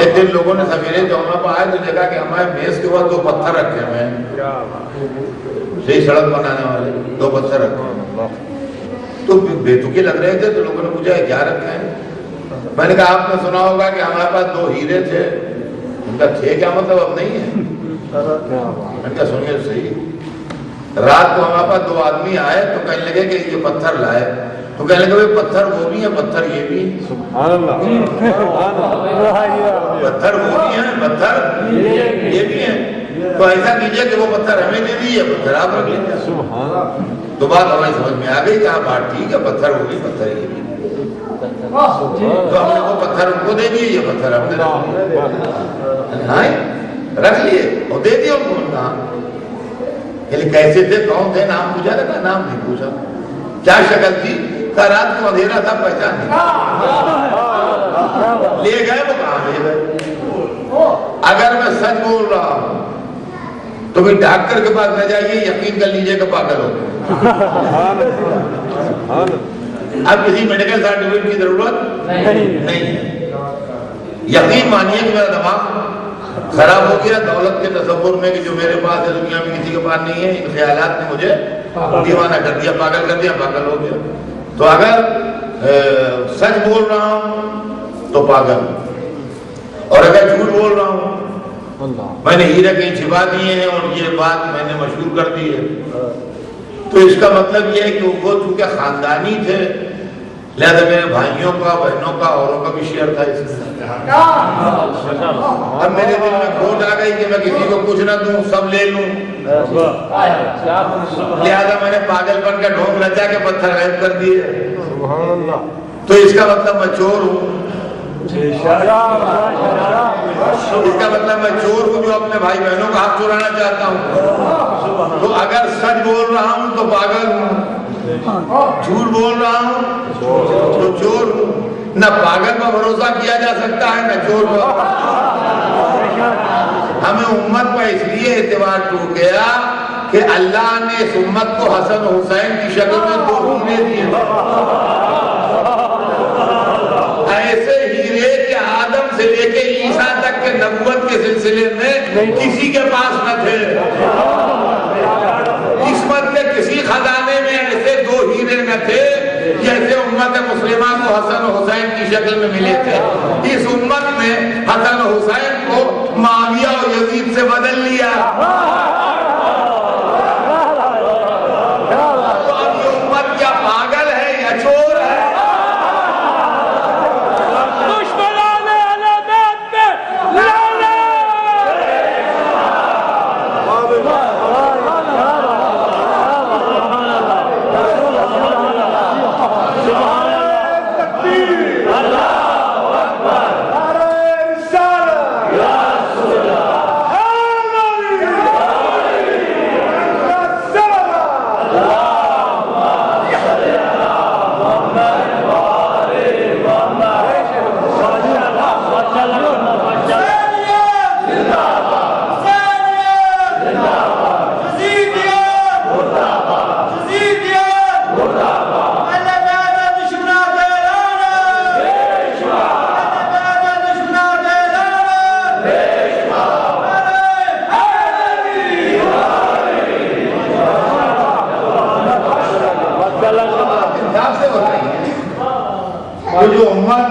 ایک دن لوگوں نے سویرے جو ہمارے پاس آئے تو دیکھا کہ ہمارے میز کے بعد 2 پتھر رکھے ہوئے ہیں، صحیح سڑک بنانے والے 2 پتھر رکھے ہیں، تو بے تکی لگ رہے تھے، تو لوگوں نے پوچھا کیا رکھے ہیں؟ میں نے کہا آپ نے سنا ہوگا کہ ہمارے پاس 2 ہیرے تھے، ان کا تھے کیا مطلب اب نہیں ہے؟ میں نے کہا سنیے صحیح، رات کو ہمارے پاس 2 آدمی آئے تو کہنے لگے کہ یہ پتھر لائے، تو کہنے لگے پتھر وہ بھی ہیں پتھر یہ بھی ہیں، پتھر وہ بھی ہیں پتھر یہ بھی ہیں، تو ایسا کیجئے کہ وہ پتھر ہمیں دے دیجیے، پتھر آپ رکھ لیجیے، تو بات ہماری سمجھ میں آ گئی کہ بات ٹھیک ہے، پتھر وہ بھی پتھر یہ بھی، تو ہم نے وہ پتھر ان کو دے دیے، یہ پتھر ہم نے رکھ لیے اور دے دیے ان کو، نام کیسے تھے، کون تھے، نام پوچھا تھا؟ نام نہیں پوچھا، کیا شکل تھی، رات کو اندھیرا تھا، پہچان نہیں، لے گئے وہ کہاں لے گئے؟ اگر میں سچ بول رہا ہوں تو بھی ڈاکٹر کے پاس نہ جائیے، یقین کر لیجئے کہ پاگل ہو گئے، اب کسی میڈیکل سرٹیفکیٹ کی ضرورت نہیں ہے، یقین مانیے کہ میرا دماغ خراب ہو گیا دولت کے تصور میں کہ جو میرے پاس ہے دنیا میں کسی کے پاس نہیں ہے، ان خیالات نے مجھے دیوانہ کر دیا، پاگل کر دیا، پاگل ہو گیا، تو اگر سچ بول رہا ہوں تو پاگل، اور اگر جھوٹ بول رہا ہوں، میں نے ہیرے کہیں چھپا دیے ہیں اور یہ بات میں نے مشہور کر دی ہے، تو اس کا مطلب یہ ہے کہ وہ چونکہ خاندانی تھے لہذا میرے بھائیوں کا، بہنوں کا، اوروں کا بھی شیئر تھا اس میں، اب میرے دل میں کھوٹ آ گئی کہ میں کسی کو کچھ نہ دوں، سب لے لوں، لہذا میں نے پاگل بن کا ڈھونگ نچا کے پتھر غائب کر دیے، تو اس کا مطلب میں چور ہوں، اس کا مطلب میں چور ہوں جو اپنے بھائی بہنوں کا حق چرانا چاہتا ہوں، تو اگر سچ بول رہا ہوں تو پاگل ہوں، جھوٹ بول رہا ہوں تو چور ہوں، نہ پاگل پر بھروسہ کیا جا سکتا ہے نہ چور پر، ہمیں امت پر اس لیے اعتبار ٹوٹ گیا کہ اللہ نے اس امت کو حسن و حسین کی شکل میں 2 ہیرے دیے، ایسے ہیرے کہ آدم سے لے کے عیسیٰ تک کے نبوت کے سلسلے میں کسی کے پاس نہ تھے، کو حسن و حسین کی شکل میں ملے تھے، اس امت نے حسن و حسین کو معاویہ و یزید سے بدل لیا۔ تو اب یہ امت کیا پاگل ہے یا چور ہے؟ جو امت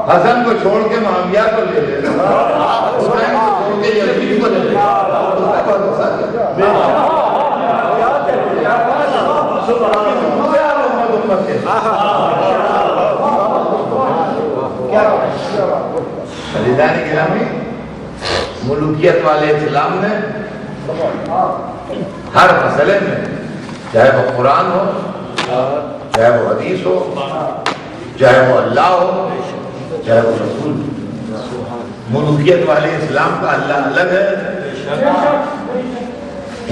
حسن کو چھوڑ کے معاویہ کو لے لے، حسین کو چھوڑ کے یزید کو لے لے، عزیزان گرامی، ملوکیت والے اسلام نے ہر مسئلے میں، چاہے وہ قرآن ہو، چاہے وہ حدیث ہو، چاہے وہ اللہ ہو، چاہے وہ رسول، ملوکیت والے اسلام کا اللہ الگ ہے،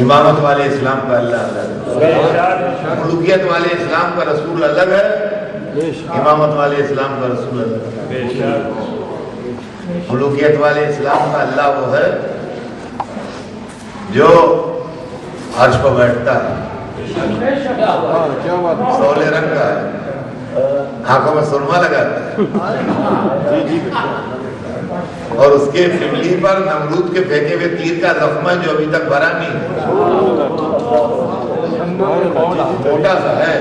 امامت والے اسلام کا اللہ الگ ہے، ملوکیت والے اسلام کا رسول الگ ہے، امامت والے اسلام کا رسول الگ ہے۔ ملوکیت والے اسلام کا اللہ وہ ہے جو عرش پر بیٹھتا ہے، سولے رنگ کا ہے، آنکھوں میں سرما لگاتا ہے، اور اس کے پنڈلی پر نمرود کے پھینکے ہوئے تیر کا زخم ہے جو ابھی تک بھرا نہیں، موٹا سا ہے،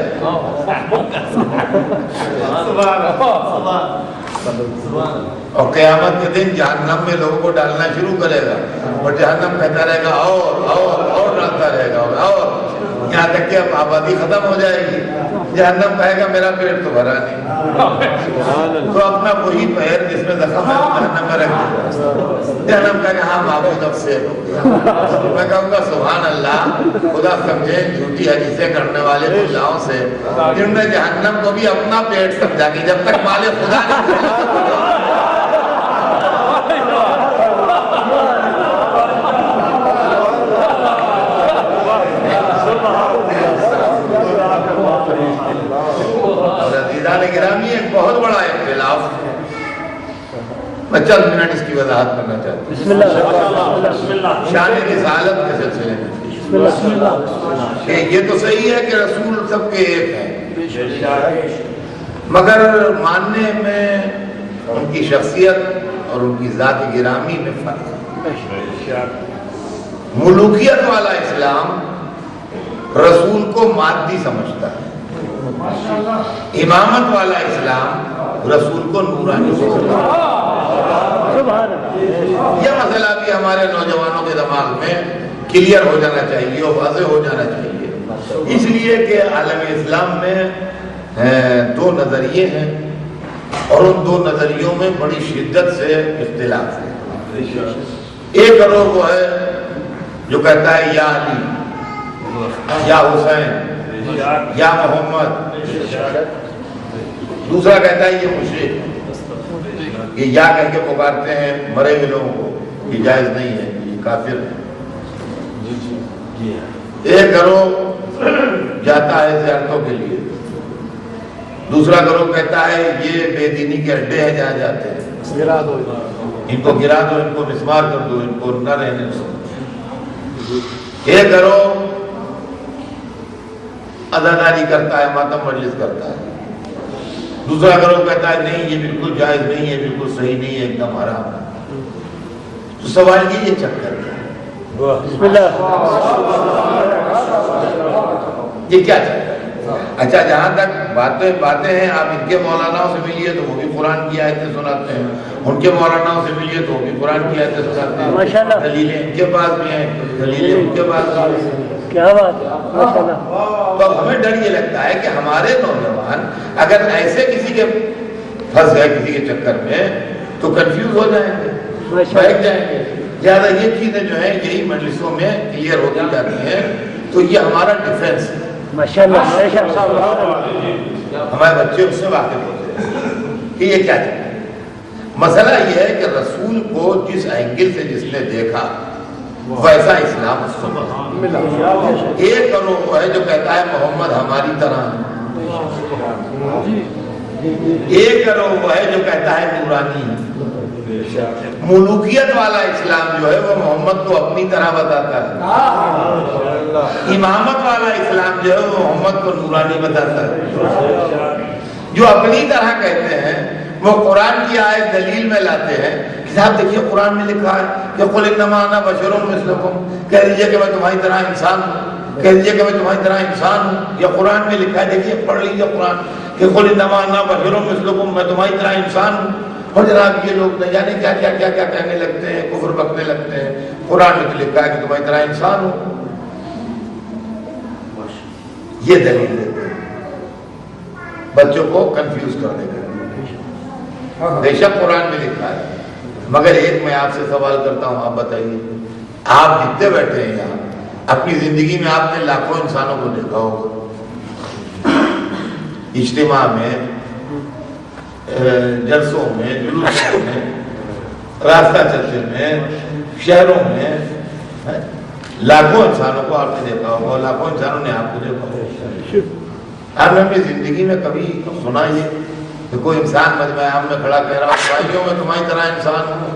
اور قیامت کے دن جہنم میں لوگوں کو ڈالنا شروع کرے گا، اور جہنم کہتا رہے گا اور ڈالتا رہے گا، اور یہاں تک کہ اب آبادی ختم ہو جائے گی۔ جہنم کہے گا میرا پیٹ تو بھرا نہیں، تو اپنا وہی پیر جس میں زخم ہے جہنم میں رکھ دے، جہنم کہے گا ہاں معبود اب سے ہو گیا۔ میں کہوں گا سبحان اللہ، خدا سمجھے جھوٹی حدیثیں کرنے والے ملاؤں سے، جن نے جہنم کو بھی اپنا پیٹ سمجھا کہ جب تک مال خدا نہیں گرامی ایک بہت بڑا اختلاف، میں چند منٹ اس کی وضاحت کرنا چاہتا ہوں شان رسالت کے سلسلے میں، کہ یہ تو صحیح ہے کہ رسول سب کے ایک ہیں، مگر ماننے میں ان کی شخصیت اور ان کی ذات گرامی میں فرق ہے۔ ملوکیت والا اسلام رسول کو مادی سمجھتا ہے، امامت والا اسلام رسول کو نورانی سمجھتا ہے۔ یہ مسئلہ بھی ہمارے نوجوانوں کے دماغ میں کلیئر ہو جانا چاہیے اور واضح ہو جانا چاہیے، اس لیے کہ عالم اسلام میں دو نظریے ہیں، اور ان دو نظریوں میں بڑی شدت سے اختلاف ہے۔ ایک گروہ وہ ہے جو کہتا ہے یا علی، یا حسین، یا محمد، دوسرا کہتا ہے یہ مشرک، یہ یا کہہ کے پکارتے ہیں مرے ہوئے لوگوں کو، یہ جائز نہیں ہے، یہ کافر ہے۔ ایک گروہ جاتا ہے زیارتوں کے لیے، دوسرا گروہ کہتا ہے یہ بے دینی کے اڈے ہیں جہاں جاتے ہیں، ان کو گرا دو، ان کو مسمار کر دو، ان کو نہ رہنے دو۔ ایک گروہ اداداری کرتا ہے، ماتم مجلس کرتا ہے، دوسرا گروہ کہتا ہے نہیں یہ بالکل جائز نہیں ہے، بالکل صحیح نہیں ہے، ایک دم حرام ہے۔ تو سوال یہ چکر ہے، یہ کیا چکر ہے؟ اچھا جہاں تک باتیں ہیں، آپ ان کے مولاناؤں سے ملیے تو وہ بھی قرآن کی آیتیں سناتے ہیں، ان کے مولاناؤں سے ملیے تو وہ بھی قرآن کی آیتیں سناتے ہیں، ماشاءاللہ، دلیلیں ان کے پاس بھی ہیں، دلیلیں ان کے پاس بھی ہیں۔ کیا بات ہے، ماشاءاللہ۔ تو ہمیں ڈر یہ لگتا ہے کہ ہمارے نوجوان اگر ایسے کسی کے پھنس گئے کسی کے چکر میں تو کنفیوز ہو جائیں گے، بہک جائیں گے۔ لہٰذا یہ چیزیں جو ہیں یہی مجلسوں میں کلیئر ہوتی جاتی ہیں، تو یہ ہمارا ڈیفینس ہے، ماشاءاللہ، ہمارے بچے اس سے واقف ہوتے ہیں کہ یہ کیا چاہتے ہیں۔ مسئلہ یہ ہے کہ رسول کو جس اینگل سے جس نے دیکھا ویسا اسلام اس کو ملا۔ ایک گروہ وہ ہے جو کہتا ہے محمد ہماری طرح ہے، ایک گروہ وہ ہے جو کہتا ہے نورانی ہے۔ ملوکیت والا اسلام جو ہے وہ محمد کو اپنی طرح بتاتا ہے، امامت والا اسلام جو ہے وہ محمد کو نورانی بتاتا ہے۔ جو اپنی طرح کہتے ہیں وہ قرآن کی آیت دلیل میں لاتے ہیں کہ صاحب دیکھیے قرآن میں لکھا ہے کہ قل انما انا بشر مثلکم، کہہ دیجئے کہ میں تمہاری طرح انسان ہوں، کہہ دیجئے کہ میں تمہاری طرح انسان ہوں، یا قرآن میں لکھا ہے، دیکھیے پڑھ لیجئے قرآن کہ قل انما انا بشر مثلکم، میں تمہاری طرح انسان ہوں۔ اور جناب یہ لوگ نہ جانے کیا کیا کیا کیا کہنے لگتے ہیں، کفر بکنے لگتے ہیں۔ قرآن میں تو لکھا ہے کہ تمہاری طرح انسان ہوں، یہ دلیل دیتے ہیں بچوں کو کنفیوز کرنے کا۔ بے شک قرآن میں لکھا ہے، مگر ایک میں آپ سے سوال کرتا ہوں، آپ بتائیے، آپ جتنے بیٹھے ہیں یہاں اپنی زندگی میں آپ نے لاکھوں انسانوں کو دیکھا ہوگا، اجتماع میں، جلسوں میں، جلوسوں میں، راستہ چلتے میں، شہروں میں، لاکھوں انسانوں کو آپ نے دیکھا ہوگا، اور لاکھوں انسانوں نے آپ کو دیکھا ہوگا۔ آپ نے اپنی زندگی میں کبھی سنا یہ کہ کوئی انسان مجمع عام میں کھڑا کہہ رہا ہوں بھائیوں میں تمہاری طرح انسان ہوں؟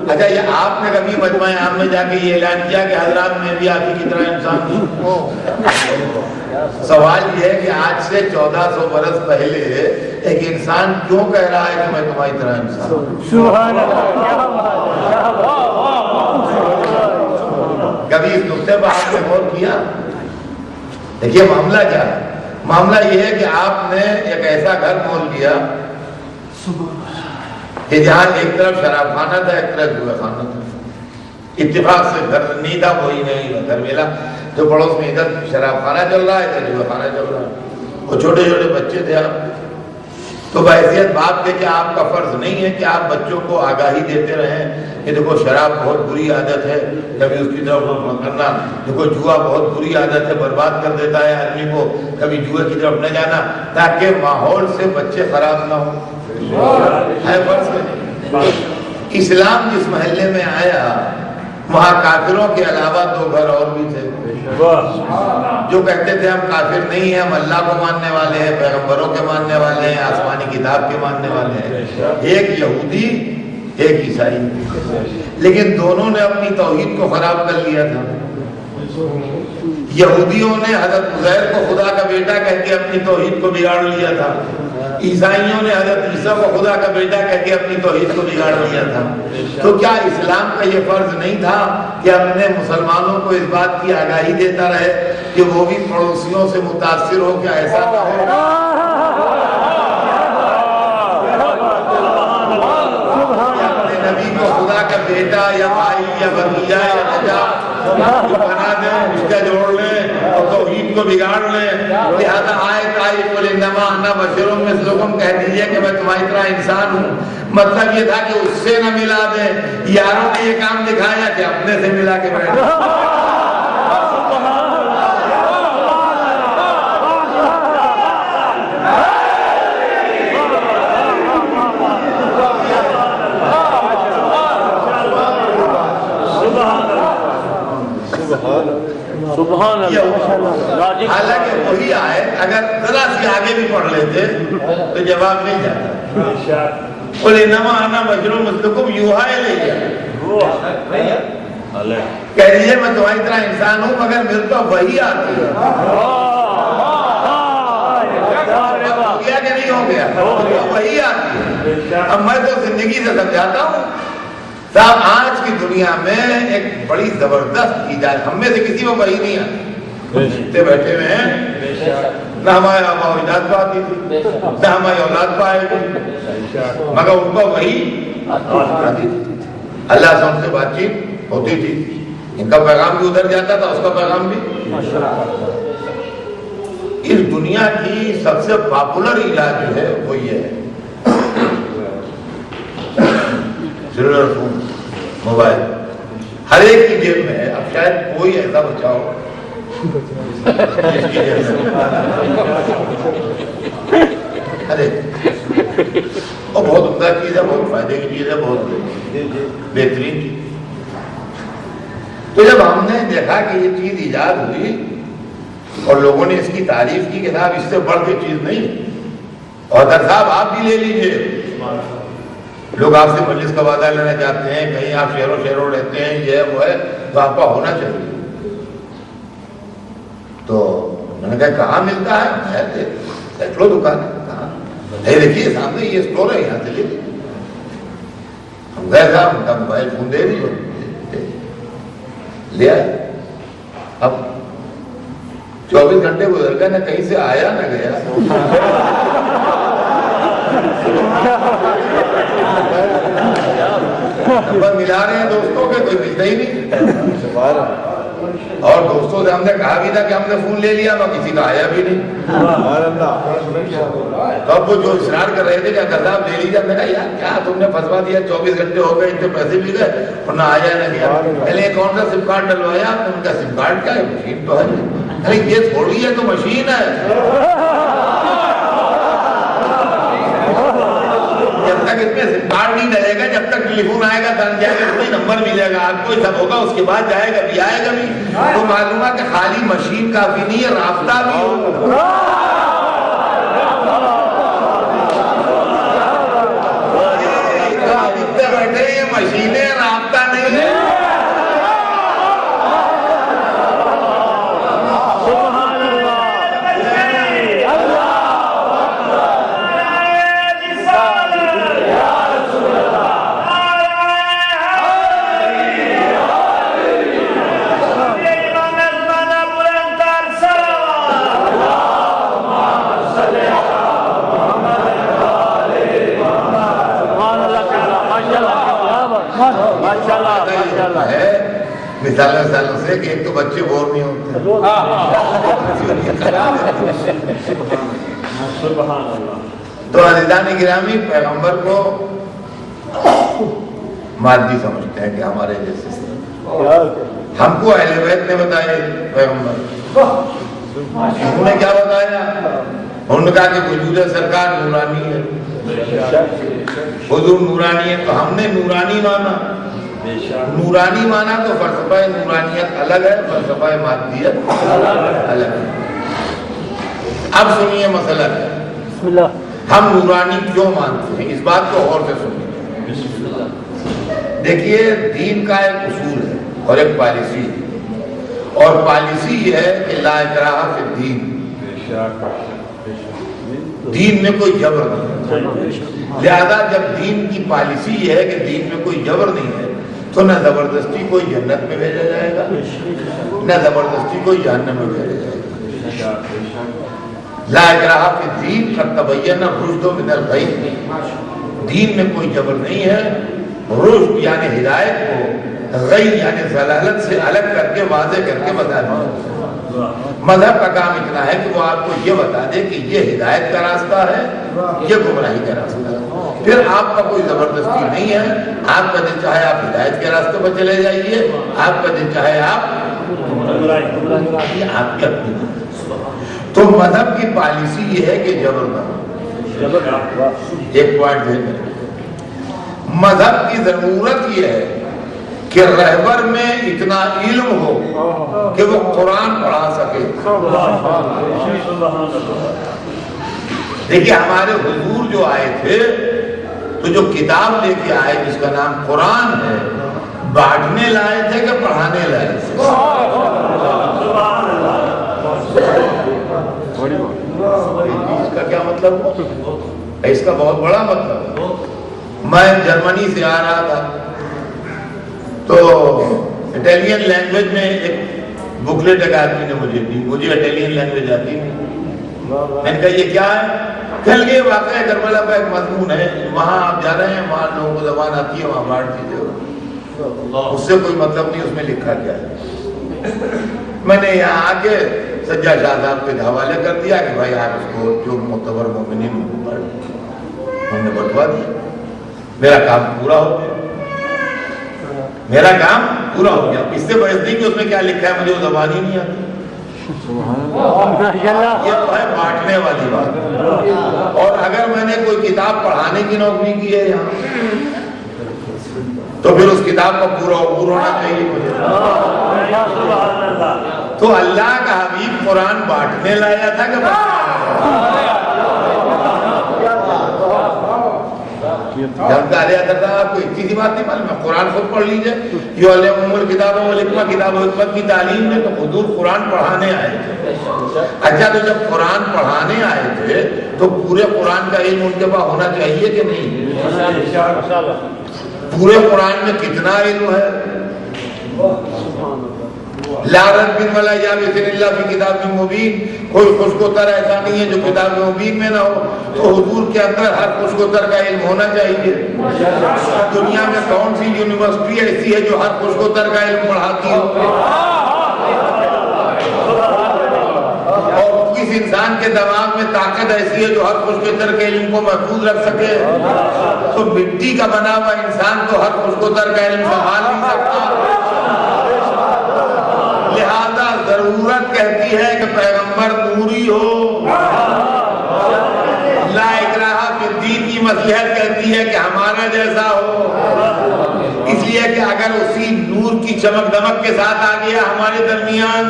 اچھا یہ آپ نے کبھی مجمع عام میں جا کے یہ اعلان کیا کہ حضرات میں بھی آپ ہی کی طرح انسان ہوں؟ سوال یہ ہے کہ آج سے 1400 برس پہلے ایک انسان کیوں کہہ رہا ہے کہ میں تمہاری طرح انسان ہوں؟ کبھی اس نقطے پر آپ نے غور کیا؟ دیکھیے معاملہ کیا ہے، معاملہ یہ ہے کہ آپ نے ایک ایسا گھر مول لیا کہ جہاں ایک طرف شراب خانہ تھا، ایک طرف جوا خانہ تھا، اتفاق سے گھر نہیں تھا، وہی نہیں گھر ملا، جو پڑوس میں ادھر شراب خانہ چل رہا ہے ادھر جوا خانہ چل رہا ہے، وہ چھوٹے چھوٹے بچے تھے آپ، تو بحیثیت باپ کے کہ آپ کا فرض نہیں ہے کہ آپ بچوں کو آگاہی دیتے رہیں کہ دیکھو شراب بہت بری عادت ہے، کبھی اس کی طرف کرنا، دیکھو جوا بہت بری عادت ہے، برباد کر دیتا ہے آدمی کو، کبھی جوئے کی طرف نہ جانا، تاکہ ماحول سے بچے خراب نہ ہوں۔ ہے فرض نہیں۔ اسلام جس محلے میں آیا وہاں کافروں کے علاوہ 2 گھر اور بھی تھے جو کہتے تھے ہم کافر نہیں ہیں، ہم اللہ کو ماننے والے ہیں، پیغمبروں کے ماننے والے ہیں، آسمانی کتاب کے ماننے والے ہیں، ایک یہودی ایک عیسائی، لیکن دونوں نے اپنی توحید کو خراب کر لیا تھا۔ یہودیوں نے حضرت عزیر کو خدا کا بیٹا کہہ کے اپنی توحید کو بگاڑ لیا تھا، عیسائیوں نے حضرت عیسیٰ کو خدا کا بیٹا کہہ کے اپنی توحید کو بگاڑ لیا تھا۔ تو کیا اسلام کا یہ فرض نہیں تھا کہ اپنے مسلمانوں کو اس بات کی آگاہی دیتا رہے کہ وہ بھی پڑوسیوں سے متاثر ہو؟ کیا ایسا نہ ہو اپنے نبی کو خدا کا بیٹا یا بھائی یا بھتیجا یا چچا بنا دیں، رشتہ جوڑ لیں اور توحید کو بگاڑ لیں؟ لہذا آیت آئی قل انما انا بشر مثلکم، کہہ دیجئے کہ میں تمہاری طرح انسان ہوں۔ مطلب یہ تھا کہ اس سے نہ ملا دیں، یاروں نے یہ کام دکھایا کہ اپنے سے ملا کے بیٹھے۔ حالانکہ وہی آئے اگر ذرا سی آگے بھی پڑھ لیتے تو جواب مل جاتا۔ قل انما انا بشر مثلکم یوحی الی، کہہ دیجیے میں تمہاری طرح انسان ہوں مگر میرے تو وہی آتی ہے۔ ہو گیا کہ نہیں ہو گیا؟ وہی آتی ہے۔ اب میں تو زندگی سے سمجھاتا ہوں صاحب آج کی دنیا میں ایک بڑی زبردست ایجاد، ہم میں سے کسی میں وہی نہیں آتی، اتنے بیٹھے ہوئے ہیں، نہ ہمارے آبا و اجداد پاتی تھی، نہ ہماری اولاد پائے گی، مگر ان کو وہی آتی تھی، اللہ سے ان سے بات چیت ہوتی تھی، ان کا پیغام بھی ادھر جاتا تھا، اس کا پیغام بھی۔ اس دنیا کی سب سے پاپولر علاج جو ہے وہ یہ ہے سیلولر فون، موبائل ہر ایک کی جیب میں ہے۔ اب شاید کوئی ایسا بچہ ہو جس کی جیب میں ہر ایک، اور بہت عمدہ چیز ہے، بہت فائدے کی چیز ہے، بہت بہترین چیز۔ تو جب ہم نے دیکھا کہ یہ چیز ایجاد ہوئی اور لوگوں نے اس کی تعریف کی کہ صاحب اس سے بڑھ کے چیز نہیں، اور در صاحب آپ بھی لے لیجئے، لوگ آپ سے مجلس کا وعدہ لینا چاہتے ہیں، کہیں آپ شہروں شہروں رہتے ہیں، یہ وہ ہے تو آپ کا ہونا چاہیے۔ تو میں نے کہا کہاں ملتا ہے؟ سینکڑوں دکان ہے، کہاں؟ دیکھیے سامنے یہ اسٹور ہے، یہاں سے لے لیجیے۔ ہم گئے صاحب ان کا موبائل فون دے دیجیے، لے آئے۔ اب 24 گھنٹے گزر گئے، نہ کہیں سے آیا نہ گیا، نمبر ملا رہے ہیں دوستوں کے، کوئی ملتا ہی نہیں، اور دوستوں سے ہم نے کہا بھی تھا کہ ہم نے فون لے لیا، مگر کسی کا آیا بھی نہیں۔ تو اب وہ جو اصرار کر رہے تھے کہ اگر صاحب لے لیجیے، ہم نے کہا یار کیا تم نے پھنسوا دیا، 24 گھنٹے ہو گئے، اتنے پیسے بھی گئے اور نہ آیا نہ گیا۔ پہلے کون سا سم کارڈ ڈلوایا؟ ان کا سم کارڈ کیا ہے؟ مشین تو ہے، ارے یہ تھوڑی ہے تو مشین ہے۔ جب تک اس میں سم کارڈ نہیں ڈلے گا، جب تک ٹیلی فون آئے گا تب جائے گا، کوئی نمبر ملے گا آپ کو، سب ہوگا، اس کے بعد جائے گا بھی، آئے گا بھی۔ تو معلوم ہے کہ خالی مشین کافی نہیں ہے، رابطہ بھی ہو۔ بیٹھے یہ مشینیں، رابطہ نہیں ہے۔ مثالوں سے کہ ایک تو بچے بور نہیں ہوتے، تو عزیزان گرامی پیغمبر کو مادی سمجھتے ہیں کہ ہمارے جیسے، ہم کو اہل بیت نے بتایا پیغمبر، انہوں نے کیا بتایا؟ انہوں نے کہا کہ وجود سرکار نورانی ہے، حضور نورانی ہے، تو ہم نے نورانی مانا۔ نورانی مانا تو فلسفہ نورانیت الگ ہے، فلسفہ مادیت الگ ہے۔ اب سنیے مسئلہ ہے، ہم نورانی کیوں مانتے ہیں، اس بات کو غور سے سنیے۔ دیکھیے دین کا ایک اصول ہے اور ایک پالیسی ہے، اور پالیسی یہ ہے کہ لا اکراہ فی الدین، دین میں کوئی جبر نہیں ہے۔ لہذا جب دین کی پالیسی یہ ہے کہ دین میں کوئی جبر نہیں ہے، تو نہ زبردستی کوئی جنت میں بھیجا جائے گا، نہ زبردستی کوئی جہنم میں بھیجا جائے گا۔ لا اکراہ فی الدین قد تبین الرشد من الغی، دین میں کوئی جبر نہیں ہے، رشد یعنی ہدایت کو غی یعنی ضلالت سے الگ کر کے واضح کر کے بتا دیں۔ مذہب کا کام اتنا ہے کہ وہ آپ کو یہ بتا دے کہ یہ ہدایت کا راستہ ہے، یہ گمراہی کا راستہ ہے، پھر آپ کا کوئی زبردستی نہیں ہے، آپ کا دل چاہے آپ ہدایت کے راستے پر چلے جائیے، آپ کا دل چاہے آپ کی اپنی۔ تو مذہب کی پالیسی یہ ہے کہ جبر نہ ہو۔ ایک پوائنٹ ہے، مذہب کی ضرورت یہ ہے کہ رہبر میں اتنا علم ہو کہ وہ قرآن پڑھا سکے۔ دیکھیے ہمارے حضور جو آئے تھے تو جو کتاب لے کے آئے جس کا نام قرآن ہے، بانٹنے لائے تھے کہ پڑھانے لائے تھے؟ اس کا کیا مطلب ہو؟ اس کا بہت بڑا مطلب ہے۔ میں جرمنی سے آ رہا تھا، تو اٹیلین لینگویج میں ایک بکلیٹ ایک آدمی نے مجھے دی، مجھے اٹیلین لینگویج آتی نہیں، میں نے کہا یہ کیا ہے؟ کل کے واقعہ کربلا کا ایک مضمون ہے، وہاں آپ جا رہے ہیں، وہاں لوگوں کو زبان آتی ہے، وہاں بانٹ دیجیے، اس سے کوئی مطلب نہیں اس میں لکھا کیا ہے۔ میں نے یہاں آ کے سجاد شاہ صاحب کے حوالے کر دیا کہ بھائی آپ اس کو جو معتبر مومنین پڑھ، ہم نے بٹوا دیا، میرا کام پورا ہو گیا، میرا کام پورا ہو گیا۔ اس سے بحث نہیں کہ اس میں کیا لکھا ہے، مجھے وہ زبان ہی نہیں آتی۔ یہ تو ہے بانٹنے والی بات۔ اور اگر میں نے کوئی کتاب پڑھانے کی نوکری کی ہے یہاں، تو پھر اس کتاب کا پورا عبور ہونا چاہیے مجھے۔ تو اللہ کا حبیب قرآن بانٹنے لایا تھا کہ جب داریا کرتا آپ کو اتنی سی بات نہیں معلوم ہے، قرآن خود پڑھ لیجئے، یہ علم الکتاب والحکمہ، کتاب و حکمت کی تعلیم میں تو حضور قرآن پڑھانے آئے تھے۔ اچھا تو جب قرآن پڑھانے آئے تھے تو پورے قرآن کا علم ان کے پاس ہونا چاہیے کہ نہیں؟ پورے قرآن میں کتنا علم ہے؟ لا ريب ولا يابس الا في کتاب مبین، کوئی خوشگوتر ایسا نہیں ہے جو کتاب مبین میں نہ ہو۔ تو حضور کے اندر ہر خوشگوتر کا علم ہونا چاہیے۔ دنیا میں کون سی یونیورسٹی ایسی ہے جو ہر خوشگوتر کا علم پڑھاتی ہو؟ اور کس انسان کے دماغ میں طاقت ایسی ہے جو ہر خوشگوتر کے علم کو محفوظ رکھ سکے؟ تو مٹی کا بنا ہوا انسان تو ہر خوشگوتر کا علم سنبھال نہیں سکتا۔ لہذا ضرورت کہتی ہے کہ پیغمبر نوری ہو، لا اکراہ فی الدین کی مصلحت کہتی ہے کہ ہمارا جیسا ہو، اس لیے کہ اگر اسی نور کی چمک دمک کے ساتھ آ گیا ہمارے درمیان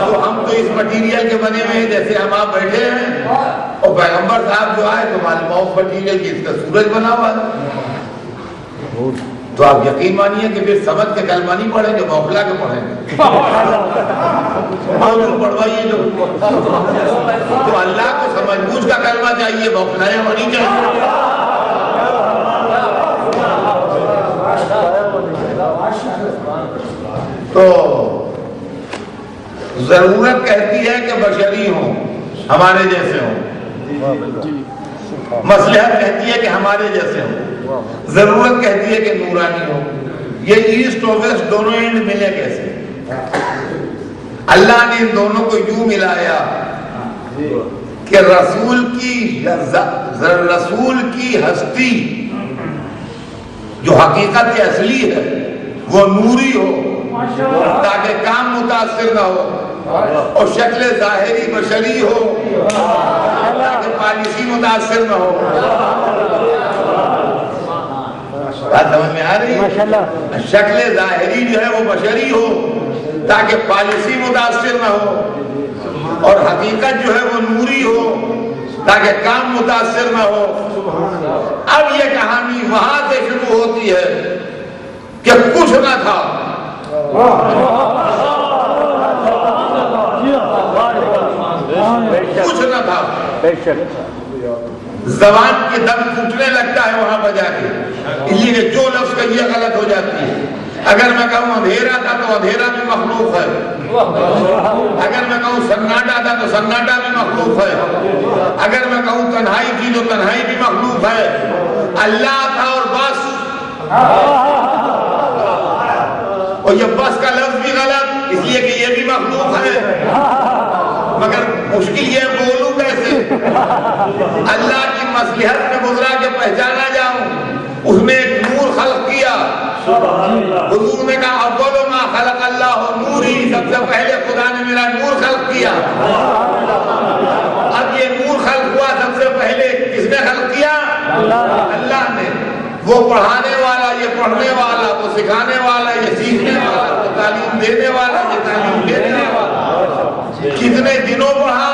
تو ہم تو اس مٹیریل کے بنے ہوئے ہیں جیسے ہم آپ بیٹھے ہیں، اور پیغمبر صاحب جو آئے تو معلوم آف مٹیریل کی اس کا سورج بنا ہوا ہے۔ تو آپ یقین مانیے کہ پھر سمجھ کے کلمہ نہیں پڑھیں گے، بوکھلا کے پڑھیں گے، پڑھوائیے جو۔ تو اللہ کو سمجھ بوجھ کا کلمہ چاہیے، بوکھلایا نہیں چاہیے۔ تو ضرورت کہتی ہے کہ بشری ہوں، ہمارے جیسے ہوں، مصلحت کہتی ہے کہ ہمارے جیسے ہوں، ضرورت کہتی ہے کہ نورانی ہو۔ یہ ایسٹ اور ویسٹ دونوں اینڈ ملے کیسے؟ اللہ نے ان دونوں کو یوں ملایا کہ رسول کی ہستی جو حقیقت اصلی ہے وہ نوری ہو تاکہ کام متاثر نہ ہو، اور شکل ظاہری بشری ہو تاکہ پالیسی متاثر نہ ہو۔ بات سمجھ میں آ رہی ہے؟ شکل ظاہری جو ہے وہ بشری ہو تاکہ پالیسی متاثر نہ ہو، اور حقیقت جو ہے وہ نوری ہو تاکہ کام متاثر نہ ہو۔ اب یہ کہانی وہاں سے شروع ہوتی ہے کہ کچھ نہ تھا، کچھ نہ تھا، زبان کی دم ٹوٹنے لگتا ہے وہاں بجا کے، اس لیے کہ جو لفظ کہیے غلط ہو جاتی ہے۔ اگر میں کہوں اندھیرا تھا تو اندھیرا بھی مخلوق ہے، اگر میں کہوں سناٹا تھا تو سناٹا بھی مخلوق ہے، اگر میں کہوں تنہائی تھی تو تنہائی بھی مخلوق ہے۔ اللہ تھا اور بس، اور یہ بس کا لفظ بھی غلط، اس لیے کہ یہ بھی مخلوق ہے، مگر مشکل یہ بولوں کیسے؟ اللہ کی مصلحت میں گزرا کے پہچانا جاؤں، اس نے ایک نور خلق کیا۔ حضور نے کہا اول ما خلق اللہ نوری، سب سے پہلے خدا نے میرا نور خلق کیا۔ اب یہ نور خلق ہوا سب سے پہلے کس نے خلق کیا؟ اللہ نے۔ وہ پڑھانے والا، یہ پڑھنے والا، وہ سکھانے والا، یہ سیکھنے والا، وہ تعلیم دینے والا، یہ تعلیم لینے والا۔ کتنے دنوں پڑھا؟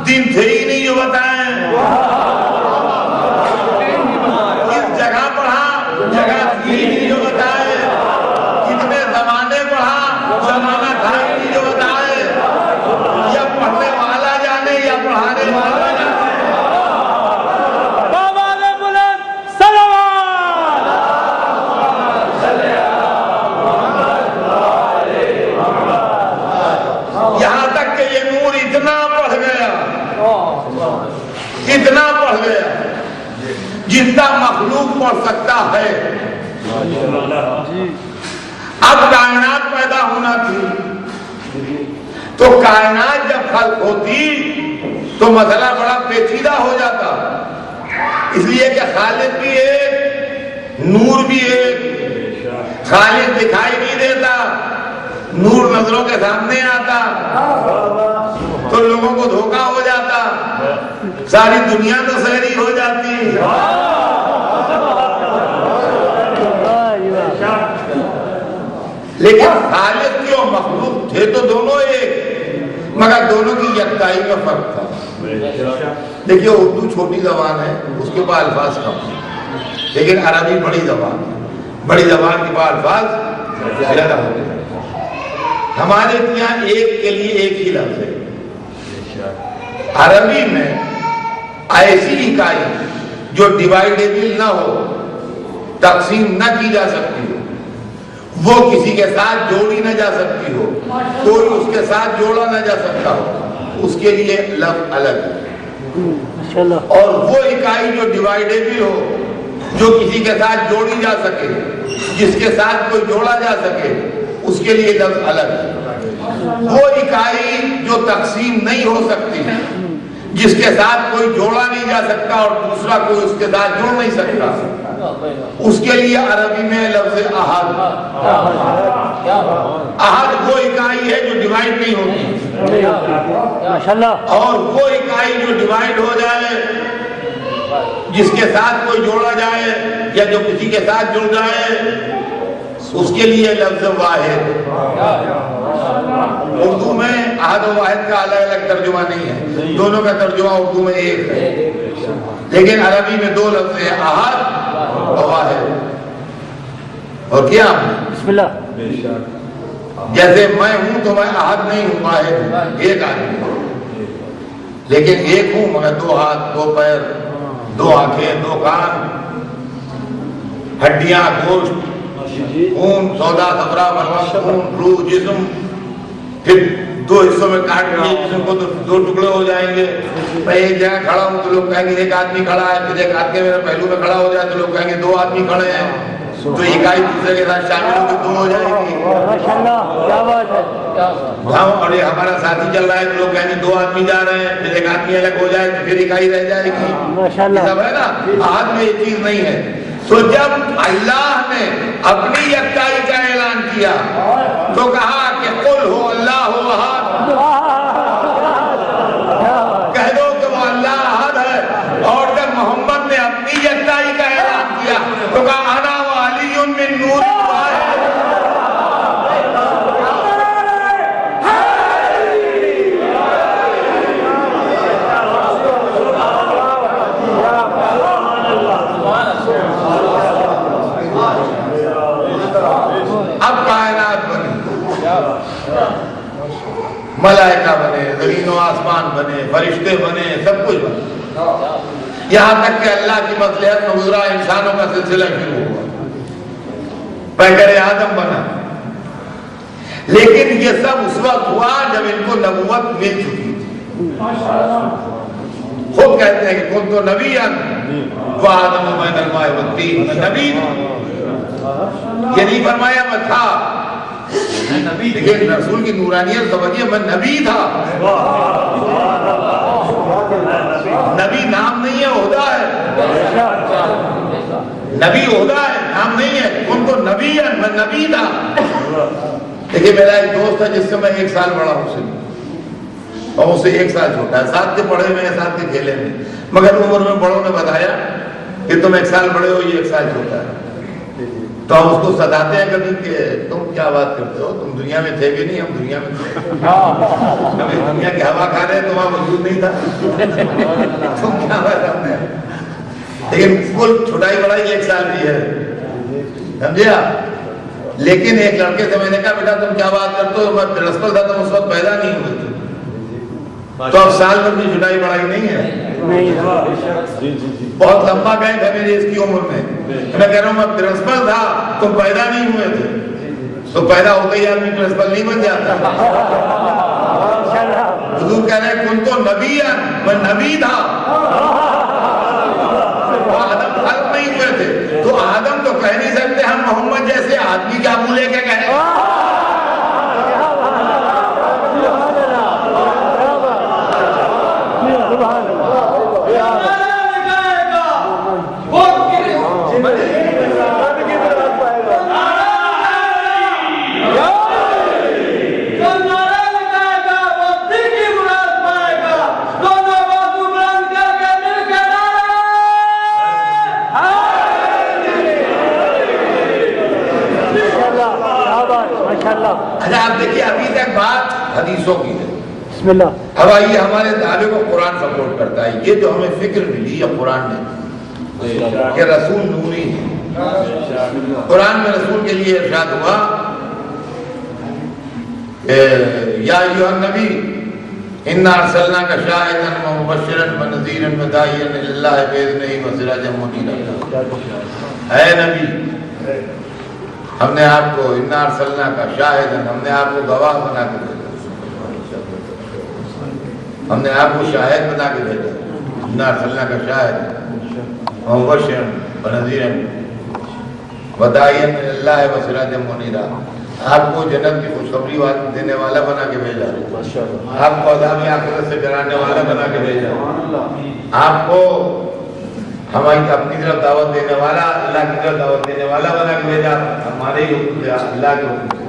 دن تھے ہی نہیں جو بتائیں۔ کس جگہ پڑھا؟ جگہ تھی ہی نہیں جو بتائیں۔ کتنے زمانے پڑھا؟ زمانہ تھا ہی نہیں جو بتائیں۔ یا پڑھنے والا جانے یا پڑھانے والا جانے۔ اتنا بڑھ گیا جتنا مخلوق پڑھ سکتا ہے. اب کائنات پیدا ہونا تھی تو کائنات جب خلق ہوتی تو مسئلہ بڑا پیچیدہ ہو جاتا، اس لیے کہ خالق بھی ایک، نور بھی ایک. خالق دکھائی نہیں دیتا، نور نظروں کے سامنے آتا تو لوگوں کو دھوکہ ہو جاتا، ساری دنیا تو سحری ہو جاتی. لیکن خالق کی اور مخلوق تھے تو دونوں ایک، مگر دونوں کی یکتائی میں فرق تھا. دیکھیے اردو چھوٹی زبان ہے، اس کے پاس الفاظ کم، لیکن عربی بڑی زبان ہے، بڑی زبان کے پاس الفاظ زیادہ ہوتے ہیں. ہمارے یہاں ایک کے لیے ایک ہی لفظ ہے. عربی میں ایسی اکائی جو ڈیوائیڈیبل نہ ہو، تقسیم نہ کی جا سکتی ہو، وہ کسی کے ساتھ جوڑی نہ جا سکتی ہو، کوئی اس کے ساتھ جوڑا نہ جا سکتا ہو، اس کے لیے لفظ الگ ہے. اور وہ اکائی جو ڈیوائیڈیبل ہو، جو کسی کے ساتھ جوڑی جا سکے، جس کے ساتھ کوئی جوڑا جا سکے، اس کے لیے لفظ الگ ہے. وہ اکائی جو تقسیم نہیں ہو سکتی، جس کے ساتھ کوئی جوڑا نہیں جا سکتا اور دوسرا کوئی اس کے ساتھ جوڑ نہیں سکتا، اس کے لیے عربی میں لفظ احد. احد وہ اکائی ہے جو ڈیوائیڈ نہیں ہوتی، اور وہ اکائی جو ڈیوائیڈ ہو جائے، جس کے ساتھ کوئی جوڑا جائے یا جو کسی کے ساتھ جڑ جائے، اس کے لیے لفظ واحد. اردو میں احد و واحد کا الگ الگ ترجمہ نہیں ہے، دونوں کا ترجمہ اردو میں ایک ہے، لیکن عربی میں دو لفظ ہیں، احد و واحد. اور کیا بسم اللہ، جیسے میں ہوں تو میں احد نہیں ہوں، واحد ہوں، ایک آدمی ہوں، لیکن ایک ہوں مگر دو ہاتھ، دو پیر، دو آنکھیں، دو کان، ہڈیاں، گوشت، خون، سودا، صفرا، مرمہ، خون، روح، جسم، پھر دو حصوں میں کاٹ دیے جسم کو تو دو ٹکڑے ہو جائیں گے. میں ایک جگہ کھڑا ہوں تو لوگ کہیں گے ایک آدمی کھڑا ہے، پھر ایک آدمی میرے پہلو میں کھڑا ہو جائے تو لوگ کہیں گے دو آدمی کھڑے ہیں، تو اکائی دوسرے کے ساتھ شامل ہو کے دو ہو جائے گی. اور یہ ہمارا ساتھی چل رہا ہے تو لوگ کہیں گے دو آدمی جا رہے ہیں، پھر ایک آدمی الگ ہو جائے تو پھر اکائی رہ جائے گی. سب ہے نا، آج میں یہ چیز نہیں ہے. تو جب اللہ نے اپنی یکتائی کا اعلان کیا تو کہا کہ قل ہو اللہ احد، کہہ دو کہ وہ اللہ احد ہے. اور جب محمد نے اپنی یکتائی کا اعلان کیا تو کہا انا وعلی من نور واحد. اب کائنات بنی، ملائکہ بنے، زمین و آسمان بنے، فرشتے بنے، سب کچھ بنے، یہاں تک کہ اللہ کی مصلحت میں گزرا انسانوں کا سلسلہ شروع ہوا، پیکر آدم بنا. لیکن یہ سب اس وقت ہوا جب ان کو نبوت مل چکی تھی. خود کہتے ہیں کہ کن تو نبی وآدم بین الماء والطین، نبی یہ نہیں فرمایا میں تھا، لیکن رسول کی نورانیت سمجھیے میں نبی تھا. نبی نام نہیں ہے، عہدہ ہے. نبی عہدہ ہے، نام نہیں ہے. ان کو نبی ہے، میں نبی تھا. دیکھیے میرا ایک دوست ہے جس سے میں 1 سال بڑا ہوں، اور اس سے 1 سال چھوٹا ہے. ساتھ کے پڑھے میں ساتھ کے کھیلے میں، مگر عمر میں بڑوں نے بتایا کہ تم 1 سال بڑے ہو، یہ 1 سال چھوٹا ہے. تو ہم اس کو ستاتے ہیں کبھی کہ تم کیا بات کرتے ہو، تم دنیا میں تھے بھی نہیں، ہم دنیا میں تھے. کبھی دنیا کی ہوا کھا رہے ہیں تو وہاں موجود نہیں تھا. تم کیا بات کرتے ہیں. لیکن کل چھوٹائی بڑائی 1 سال کی ہے، سمجھے آپ. لیکن ایک لڑکے سے میں نے کہا بیٹا تم کیا بات کرتے ہو، میں پرنسپل تھا تم اس وقت پیدا نہیں ہوئے تھے. تو اب سال میں بھی چھوٹائی بڑائی نہیں ہے. بہت لمبا گیپ ہے میری اس کی عمر میں. میں کہہ رہا ہوں میں پرنسپل تھا تم پیدا نہیں ہوئے تھے. تو پیدا ہوتے ہی آدمی پرنسپل نہیں بن جاتا. حضور کہہ رہے کن تو نبی میں نبی تھا، آدم خلق نہیں ہوئے تھے، تو آدم تو کہہ نہیں سکتے ہم محمد جیسے آدمی کیا بولے کیا کہیں؟ اچھا آپ دیکھیے ابھی تک بات حدیثوں کی ہے، بسم اللہ۔ اب آئیے ہمارے دعوے کو قرآن سپورٹ کرتا ہے، یہ جو ہمیں فکر ملی ہے قرآن نے کہ رسول نوری ہے، قرآن میں رسول کے لیے ارشاد ہوا یا ایھا النبی انا ارسلناک شاہدا ومبشرا ونذیرا وداعیا الی اللہ باذنہ وسراجا منیرا۔ اے نبی ہم نے آپ کو انا ارسلناک شاہدا، ہم نے آپ کو گواہ بنا کے بھیجا، ہم نے آپ کو شاہد بنا کے بھیجا، انا ارسلناک شاہدا ومبشرا ونذیرا وداعیا الی اللہ وسراجا منیرا، آپ کو جنت کی خوشخبری دینے والا بنا کے بھیجا، آپ کو عذاب آخرت سے ڈرانے والا بنا کے بھیجا، آپ کو ہماری اپنی طرف دعوت دینے والا، اللہ کی طرف دعوت دینے والا بنا کے بھیجا، ہمارے ہی حکم سے، اللہ کے حکم سے،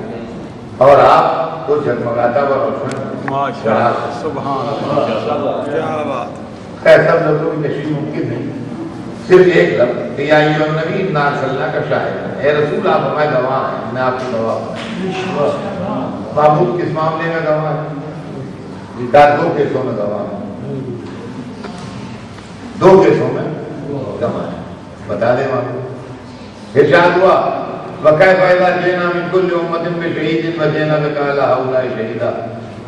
اور آپ کو جگمگاتا و روشن سبحان اللہ، کیا بات۔ خیر سب لفظوں کی تشریح ممکن نہیں، صرف ایک لفظ یا ایھا النبی انا ارسلناک شاہدا، اے رسول آپ ہمارے گواہ ہیں، میں آپ کی گواہ ہوں۔ معبود کس معاملے میں گواہ ہے؟ دو کیسوں میں گواہ ہے، دو کیسوں میں گواہ ہے، بتا دیں معبود۔ ارشاد ہوا وَكَيْفَ إِذَا جِئْنَا مِنْ كُلِّ أُمَّةٍ بِشَهِيدٍ وَجِئْنَا بِكَ عَلَىٰ هَٰؤُلَاءِ شَهِيدًا۔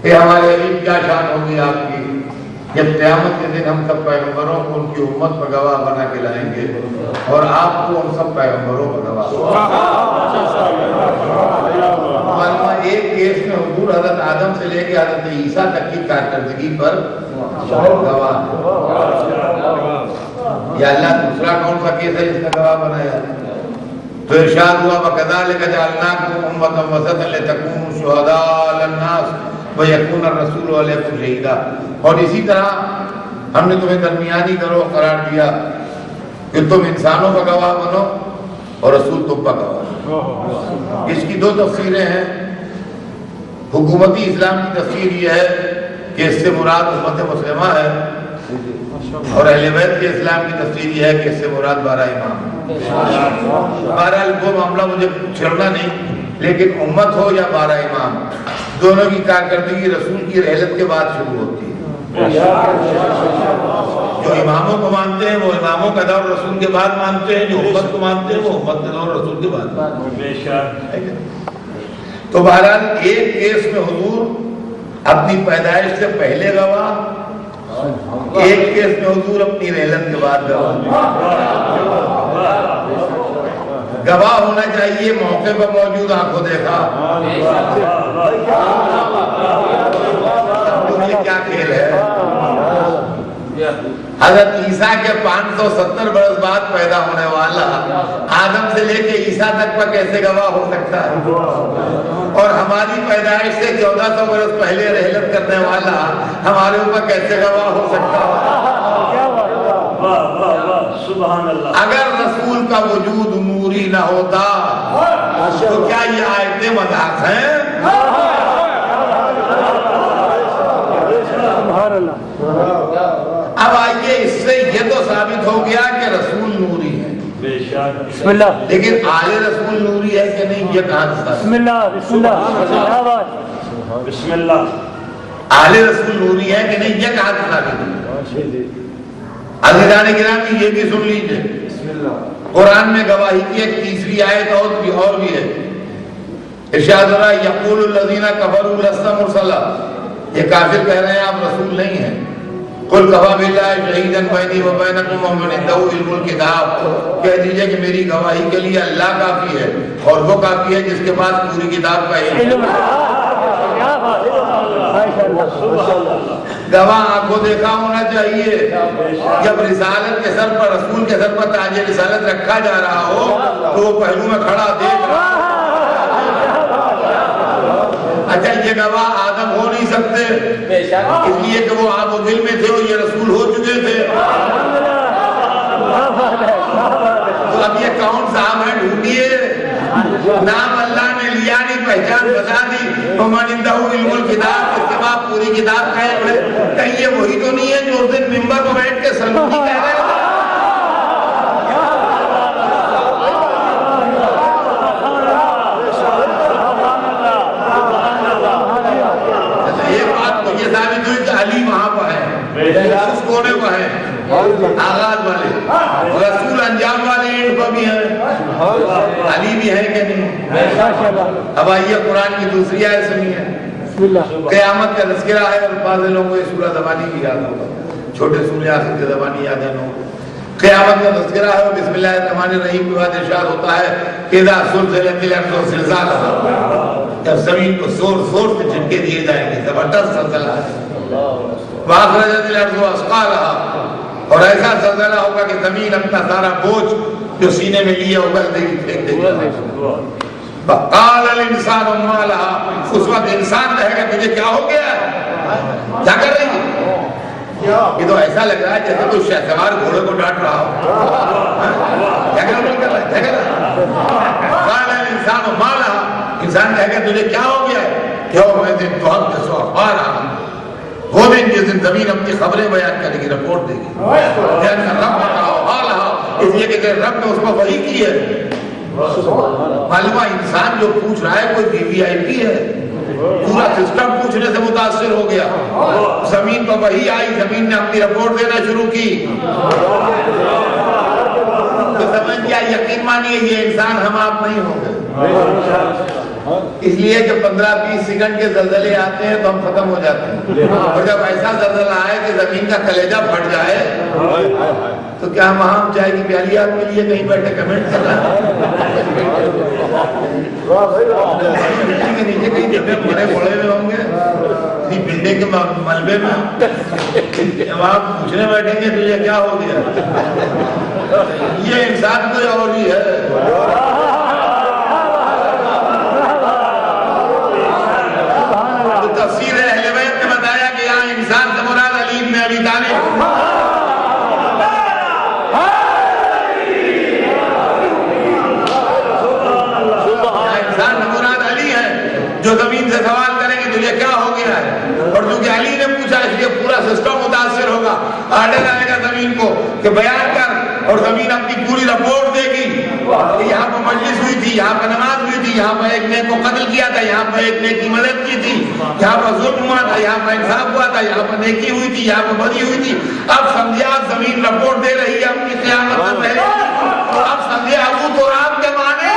اے ہمارے حبیب کیا شان ہوگی آپ کی جب قیامت کے دن ہم سب پیغمبروں کو ان کی امت پر گواہ بنا کے لائیں گے اور آپ کو ان سب پیغمبروں پر گواہ۔ معلومہ ایک کیس میں حضور حضرت آدم سے لے کے حضرت عیسیٰ تک کی کارکردگی پر گواہ ہے، یا اللہ دوسرا کون سا کیس ہے جس کا گواہ بنایا؟ تو ارشاد ہوا وَكَذَلِكَ جَعَلْنَاكُمْ أُمَّةً وَسَطًا لِتَكُونُوا شُهَدَاءَ عَلَى النَّاسِ وَيَكُونَ الرَّسُولُ عَلَيْكُمْ شَهِيدًا، اور اسی طرح ہم نے تمہیں درمیانی گروہ قرار دیا کہ تم انسانوں کا گواہ بنو اور رسول تم پر گواہ۔ اس کی دو تفسیریں ہیں، حکومتی اسلام کی تفسیر یہ ہے کہ اس سے مراد امت مسلمہ ہے، اور اہل بیت کے اسلام کی تفسیر یہ ہے کہ اس سے مراد 12 امام۔ بہرحال وہ معاملہ مجھے چھڑنا نہیں، لیکن امت ہو یا 12 امام، دونوں کی کارکردگی رسول کی رحلت کے بعد شروع ہوتی ہے۔ جو اماموں کو مانتے ہیں وہ اماموں کا دور رسول کے بعد مانتے ہیں، جو امت کو مانتے ہیں وہ امت کا دور رسول کے بعد مانتے ہیں۔ تو بہرحال ایک کیس میں حضور اپنی پیدائش سے پہلے گواہ، ایک کیس میں حضور اپنی رحلت کے بعد گواہ ہونا چاہیے، موقع پر موجود آنکھوں دیکھا۔ کیا کھیل ہے؟ حضرت عیسیٰ کے 570 برس بعد پیدا ہونے والا آدم سے لے کے عیسیٰ تک پر کیسے گواہ ہو سکتا ہے؟ اور ہماری پیدائش سے 1400 برس پہلے رحلت کرنے والا ہمارے اوپر کیسے گواہ ہو سکتا ہے؟ اگر رسول کا وجود نوری نہ ہوتا تو کیا یہ آیتیں مذاق ہیں؟ اب آئیے اس سے یہ تو ثابت ہو گیا کہ رسول نوری ہے، بسم اللہ، لیکن آل رسول نوری ہے کہ نہیں یہ کہاں سے؟ بسم اللہ، بسم اللہ، بسم اللہ، آل رسول نوری ہے کہ نہیں یہ کہاں سے ثابت ہے؟ عزیزان گرامی یہ بھی سن لیجئے، قرآن میں گواہی کی ایک تیسری آیت اور بھی ہے، ارشاد ہو رہا ہے یقول الذین کفروا لست مرسلا، یہ کافر کہہ رہے ہیں آپ رسول نہیں ہیں، قل کفی باللہ شہیدا بینی و بینکم ومن عندہ علم الکتاب، کہہ دیجئے کہ میری گواہی کے لیے اللہ کافی ہے اور وہ کافی ہے جس کے پاس پوری کتاب کا علم ہے۔ گواہ آنکھوں دیکھا ہونا چاہیے. جب رسالت کے سر پر رسول کے سر پر تاج رسالت رکھا جا رہا ہو تو وہ پہلو میں کھڑا دیکھ رہا. اچھا یہ گواہ آدم ہو نہیں سکتے اس لیے کہ وہ آب و دل میں تھے اور یہ رسول ہو چکے تھے. تو اب یہ کون صاحب ہیں ڈھونڈیے. نام اللہ نے لیا نہیں پہچان بتا دی. وَمَنْ عِنْدَهُ عِلْمُ الْكِتَابِ اس کے بعد پوری کتاب کہیں کہیں یہ وہی تو نہیں ہے جو اس دن ممبر پر بیٹھ کے سلوکی کہہ رہے تھے. ایک بات تو یہ ثابت ہوئی کہ علی وہاں پر ہے اس کونے پر ہے آغاز والے. رسول انجام والے اینڈ پر بھی ہیں. علی بھی ہے کہ نہیں. اب آئیے قرآن کی دوسری آیت سنیے. قیامت کا تذکرہ ہے اور بعض لوگوں کو یہ سورہ زبانی بھی یاد ہوگا. چھوٹے سورہ آخر کی زبانی یاد ہے لوگوں. قیامت کا تذکرہ ہے اور بسم اللہ الرحمن الرحیم کے بعد ارشاد ہوتا ہے کہ اذا زلزلت الارض زلزالها جب زمین کو زور زور سے جھٹکے دیے جائیں گے زبردست زلزلہ ہے. واخرجت الارض اثقالها اور ایسا زلزلہ ہوگا کہ زمین اپنا سارا بوجھ جو سینے میں لیے ہوگا پھینک دے گا. قال الانسان ما لها اس وقت انسان کہے گا تجھے کیا ہو گیا ہے کیا کر رہی ہے. یہ تو ایسا لگ رہا ہے جیسے کوئی شہسوار گھوڑے کو ڈانٹ رہا ہو. کیا کر رہا ہے. قال الانسان ما لها انسان کہے گا تجھے کیا ہو گیا ہے. یوم دن تحدث اخبارها وہ دن جس دن زمین اپنی خبریں بیان کرے گی رپورٹ دے گی. رب اس لیے کہ رب نے اس کو وحی کی ہے. معلومہ انسان جو پوچھ رہا ہے کوئی وی آئی پی ہے. پورا سسٹم پوچھنے سے متاثر ہو گیا. زمین پر وحی آئی زمین نے اپنی رپورٹ دینا شروع کی. تو سمجھ گیا یقین مانیے یہ انسان ہم آپ نہیں ہوں گے. اس لیے کہ 15-20 سیکنڈ کے زلزلے آتے ہیں تو ہم ختم ہو جاتے ہیں. اور جب ایسا زلزلہ آئے کہ زمین کا کلیجہ پھٹ جائے تو کیا ہم وہاں چائے کی پیالی آپ کے لیے کہیں بیٹھے کمنٹ کر رہے ہیں کے نیچے کہیں جبے بڑے بڑے ہوئے ہوں گے بلڈنگ کے ملبے میں جب آپ پوچھنے بیٹھیں گے تو یہ کیا ہو گیا. یہ انسان کوئی اور ہی ہے. تفسیر اہل بیت نے بتایا کہ یہاں انسان سے مراد علی بن ابی طالب. انسان سے مراد علی ہے جو زمین سے سوال کریں گے تجھے کیا ہو گیا ہے. اور چونکہ علی نے پوچھا اس لیے پورا سسٹم متاثر ہوگا. آرڈر آئے گا زمین کو کہ بیان کر اور زمین اپنی پوری رپورٹ دے گی کہ یہاں پر مجلس ہوئی تھی یہاں پر نماز ہوئی تھی یہاں پر ایک نے کو قتل کیا تھا یہاں پر ایک نے کی مدد کی تھی یہاں پر ظلم ہوا تھا یہاں پر انصاف ہوا تھا یہاں پر نیکی ہوئی تھی یہاں پر بدی ہوئی تھی. اب سمجھے آپ زمین رپورٹ دے رہی ہے اپنی قیامت سے پہلے. اب سمجھے ابو تراب کے معنی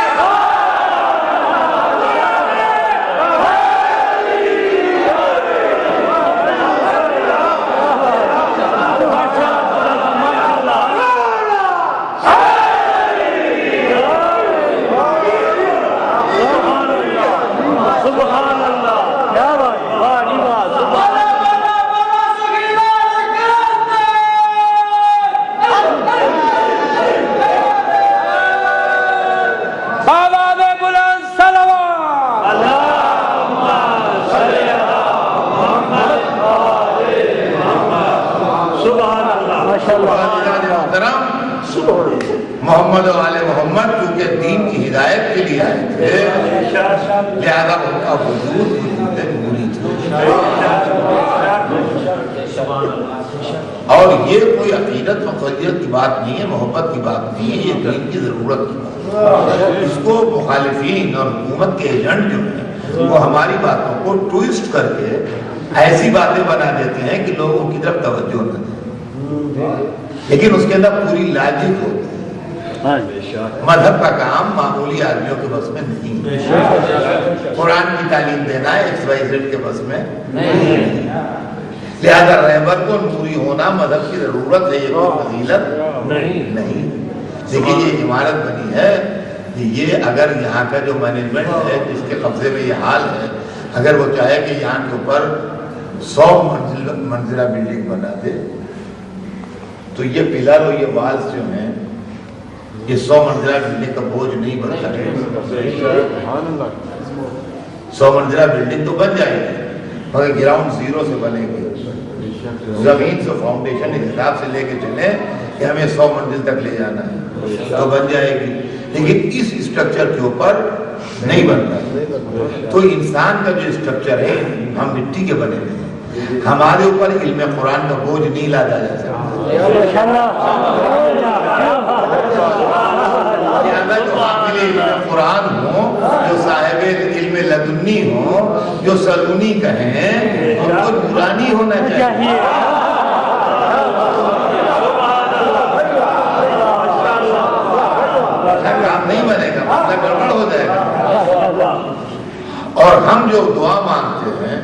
محمد و آل محمد کیونکہ دین کی ہدایت کے لیے آئے تھے لہذا ان کا وجود نوری تھا. اور یہ کوئی عقیدت مقدریت کی بات نہیں ہے محبت کی بات نہیں ہے یہ دین کی ضرورت کی بات ہے. اس کو مخالفین اور حکومت کے ایجنٹ جو ہیں وہ ہماری باتوں کو ٹویسٹ کر کے ایسی باتیں بنا دیتے ہیں کہ لوگوں کی طرف توجہ نہ دیں لیکن اس کے اندر پوری لاجک ہوتی ہے. مذہب کا کام معمولی آدمیوں کے بس میں نہیں. قرآن کی تعلیم دینا ہے XYZ کے بس میں نہیں. لہذا رہبر کو نوری ہونا مذہب کی ضرورت ہے یہ کوئی فضیلت نہیں. دیکھیے یہ عمارت بنی ہے یہ اگر یہاں کا جو مینجمنٹ ہے جس کے قبضے میں یہ حال ہے اگر وہ چاہے کہ یہاں کے اوپر 100 منزلہ بلڈنگ بنا دے تو یہ پلر اور یہ والز جو ہیں یہ 100 منزلہ بلڈنگ کا بوجھ نہیں بنتا ہے. 100 منزلہ بلڈنگ تو بن جائے گی مگر گراؤنڈ زیرو سے بنے گی. زمین سے فاؤنڈیشن اس حساب سے لے کے چلیں کہ ہمیں 100 منزل تک لے جانا ہے تو بن جائے گی, لیکن اس اسٹرکچر کے اوپر نہیں بنتا. تو انسان کا جو اسٹرکچر ہے ہم مٹی کے بنے ہوئے ہیں, ہمارے اوپر علم قرآن کا بوجھ نہیں لادا جا سکتا. جو حامل علم قرآن ہوں, جو صاحب علم لدنی ہوں, جو سلونی کہیں, ان کو برا نہیں ہونا چاہیے. کام نہیں بنے گا, مسئلہ گڑبڑ ہو جائے گا. اور ہم جو دعا مانگتے ہیں,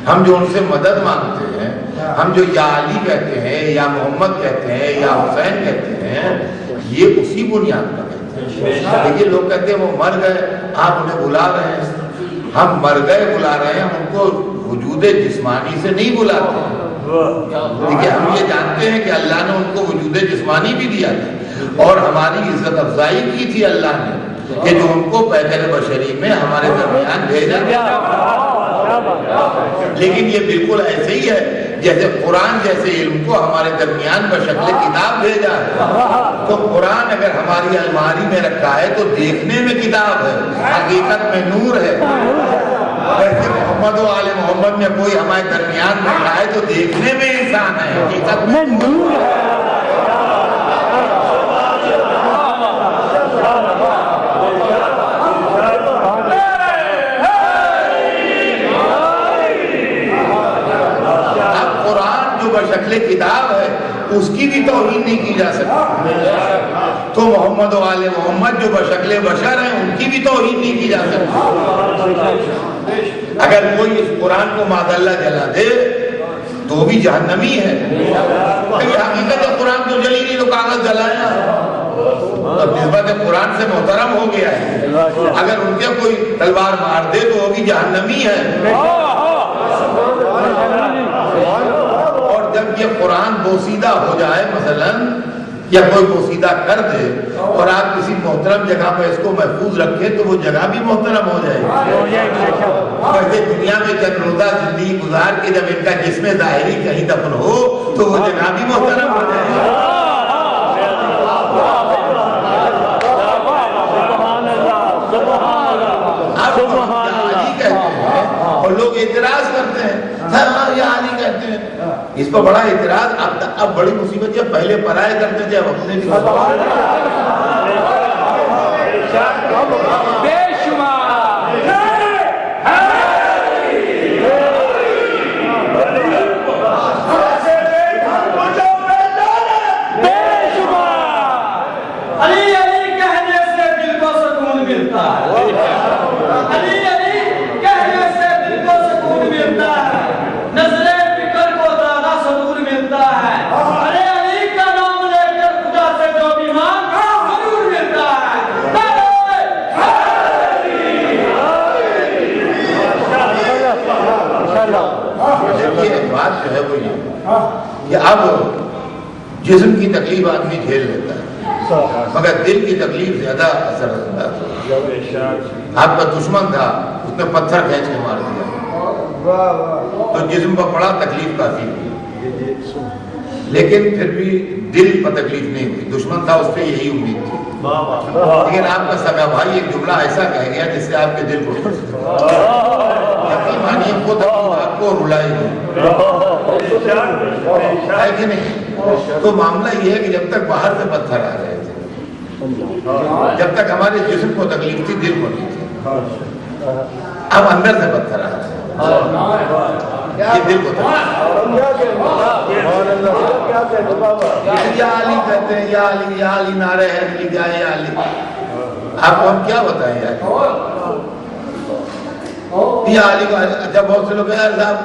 ہم جو ان سے مدد مانگتے ہیں, ہم جو یا علی کہتے ہیں یا محمد کہتے ہیں یا حسین کہتے ہیں, یہ اسی بنیاد پر کہتے ہیں. دیکھیے لوگ کہتے ہیں وہ مر گئے آپ انہیں بلا رہے ہیں. ہم مر گئے بلا رہے ہیں, ہم ان کو وجود جسمانی سے نہیں بلاتے ہیں. دیکھیے ہم یہ جانتے ہیں کہ اللہ نے ان کو وجود جسمانی بھی دیا تھا اور ہماری عزت افزائی کی تھی اللہ نے کہ جو ان کو پیکر بشری میں ہمارے درمیان بھیجا. لیکن یہ بالکل ایسے ہی ہے جیسے قرآن جیسے علم کو ہمارے درمیان بشکل کتاب بھیجا ہے. تو قرآن اگر ہماری الماری میں رکھا ہے تو دیکھنے میں کتاب ہے, حقیقت میں نور ہے. ویسے محمد و آل محمد میں کوئی ہمارے درمیان رکھا ہے تو دیکھنے میں انسان ہے, حقیقت میں نور ہے. شکل کتاب ہے اس کی بھی توہین نہیں کی جا سکتی, تو محمد و آل محمد جو بشکل بشر ہیں ان کی بھی توہین نہیں کی جا سکتی. اگر کوئی اس قرآن کو معذاللہ جلا دے تو بھی جہنمی ہے. حقیقت قرآن تو جلی نہیں تو کاغذ جلایا, اب نسبت قرآن سے محترم ہو گیا ہے. اگر ان کے کوئی تلوار مار دے تو وہ بھی جہنمی ہے. جب یہ قرآن بوسیدہ ہو جائے مثلا یا کوئی بوسیدہ کر دے اور آپ کسی محترم جگہ پہ اس کو محفوظ رکھیں تو وہ جگہ بھی محترم ہو جائے گی. ویسے دنیا میں چند روزہ زندگی گزار کے جب ان کا جسم ظاہری کہیں دفن ہو تو وہ جگہ بھی محترم ہو جائے گی. اور لوگ اعتراض کرتے ہیں یا علی کہتے ہیں, اس پر بڑا اعتراض. اب بڑی مصیبت ہے, پہلے پرائے کرتے تھے اب اپنے بھی بے شمار علی علی کہنے سے دل کو سکون ملتا ہے. علی علی کہنے سے دل کو سکون ملتا ہے. نظر فکر کو زیادہ سرور ملتا ہے. ارے علی کا نام لے کر خدا سے جو بھی مانگ ضرور ملتا ہے. یہ بات جو ہے وہ یہ کہ اب جسم کی تکلیف آدمی جھیل لیتا ہے مگر دل کی تکلیف زیادہ اثر انداز. آپ کا دشمن تھا, اس نے پتھر کھینچ کے مار دیا تو جسم پر بڑا تکلیف کافی ہوئی, لیکن پھر بھی دل پر تکلیف نہیں ہوئی. دشمن تھا اس پہ یہی امید تھی, لیکن آپ کا سگا بھائی ایک جملہ ایسا کہہ گیا جس سے آپ کے دل کو یقین خود آپ کو رلائے گی ہے کہ نہیں. تو معاملہ یہ ہے کہ جب تک باہر سے پتھر آ رہے تھے, جب تک ہمارے جسم کو تکلیف تھی دل کو نہیں تھی, اب اندر سے پتھر آ رہے ہیں یہ دل کو تکلیف. یا علی کہتے ہیں, یا علی نعرے ہے یا علی. آپ کو ہم کیا بتائیں یار یا علی کو. جب بہت سے لوگ ہیں صاحب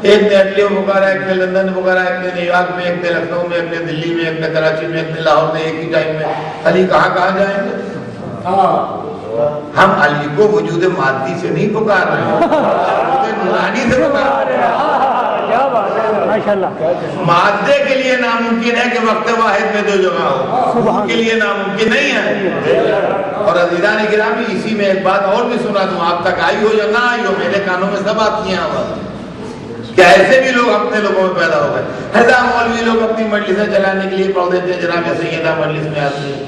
ایک نے اٹلی میں پکارا, ایک نے لندن میں پکارا, ایک نے نیو یارک میں, ایک نے لکھنؤ میں, ایک نے دلی میں, ایک نے کراچی میں, ایک نے لاہور میں, ایک ہی ٹائم میں. علی کہاں جائیں گے؟ ہم علی کو وجود مادی سے نہیں پکار رہے ہیں, وجود نورانی سے پکار رہے ہیں. مادے کے لیے ناممکن ہے کہ وقت واحد میں دو جگہ ہو، ان کے لیے ناممکن نہیں ہے۔ اور عزیزان گرامی اسی میں ایک بات اور بھی سنا دوں، آپ تک آئی ہو یا نہ آئی ہو، میرے کانوں میں سب آتی ہیں آواز، کیا ایسے بھی لوگ اپنے لوگوں میں پیدا ہو گئے۔ ہزار مولوی لوگ اپنی مجلسیں چلانے کے لیے پڑھ دیتے ہیں، جناب سیدہ مجلس میں آتی ہے،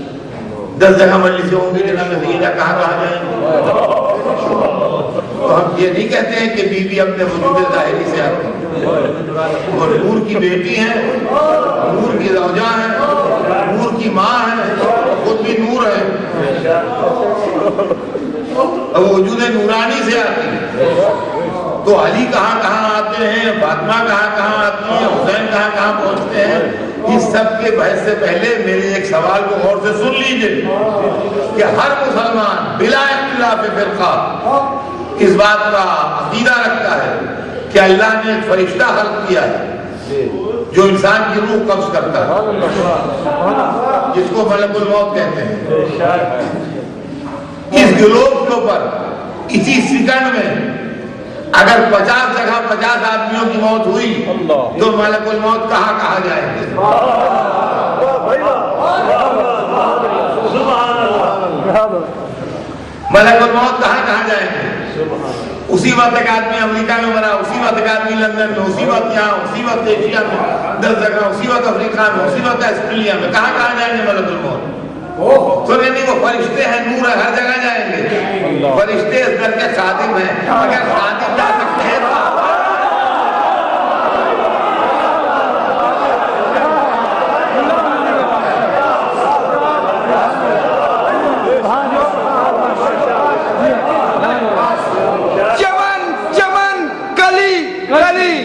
10 جگہ مجلسیں ہوں گی، جناب سیدہ کہاں جائیں گے؟ تو ہم یہ نہیں کہتے ہیں کہ بیوی اپنے وجود ظاہری سے آتی ہے، وہ نور کی بیٹی ہیں، نور کی زوجہ ہیں، نور کی ماں ہیں، خود بھی نور ہے، وہ وجود نورانی سے آتی ہے۔ تو علی کہاں کہاں آتے ہیں، فاطمہ کہاں کہاں آتی ہیں، حسین کہاں کہاں پہنچتے ہیں، اس سب کے بحث سے پہلے میرے ایک سوال کو غور سے سن لیجئے کہ ہر مسلمان بلا اختلاف فرقہ اس بات کا عقیدہ رکھتا ہے کہ اللہ نے ایک فرشتہ خلق کیا ہے جو انسان کی روح قبض کرتا ہے، جس کو ملک الموت کہتے ہیں۔ اس گلوب کے اوپر اسی سیکنڈ میں اگر 50 جگہ 50 آدمیوں کی موت ہوئی تو ملک الموت کہاں کہاں جائیں گے؟ ملک الموت کہاں کہاں جائیں گے؟ اسی وقت ایک آدمی امریکہ میں مرا، اسی وقت ایک آدمی لندن میں، اسی وقت یہاں، اسی وقت ایشیا میں 10 جگہ، اسی وقت افریقہ میں، اسی وقت آسٹریلیا میں، کہاں کہاں جائیں گے ملک الموت؟ سنیں نہیں، وہ فرشتے ہیں، نور ہے، ہر جگہ جائیں گے۔ فرشتے اس گھر کے خادم ہیں، اگر خادم جا سکتے ہیں چمن چمن کلی کلی،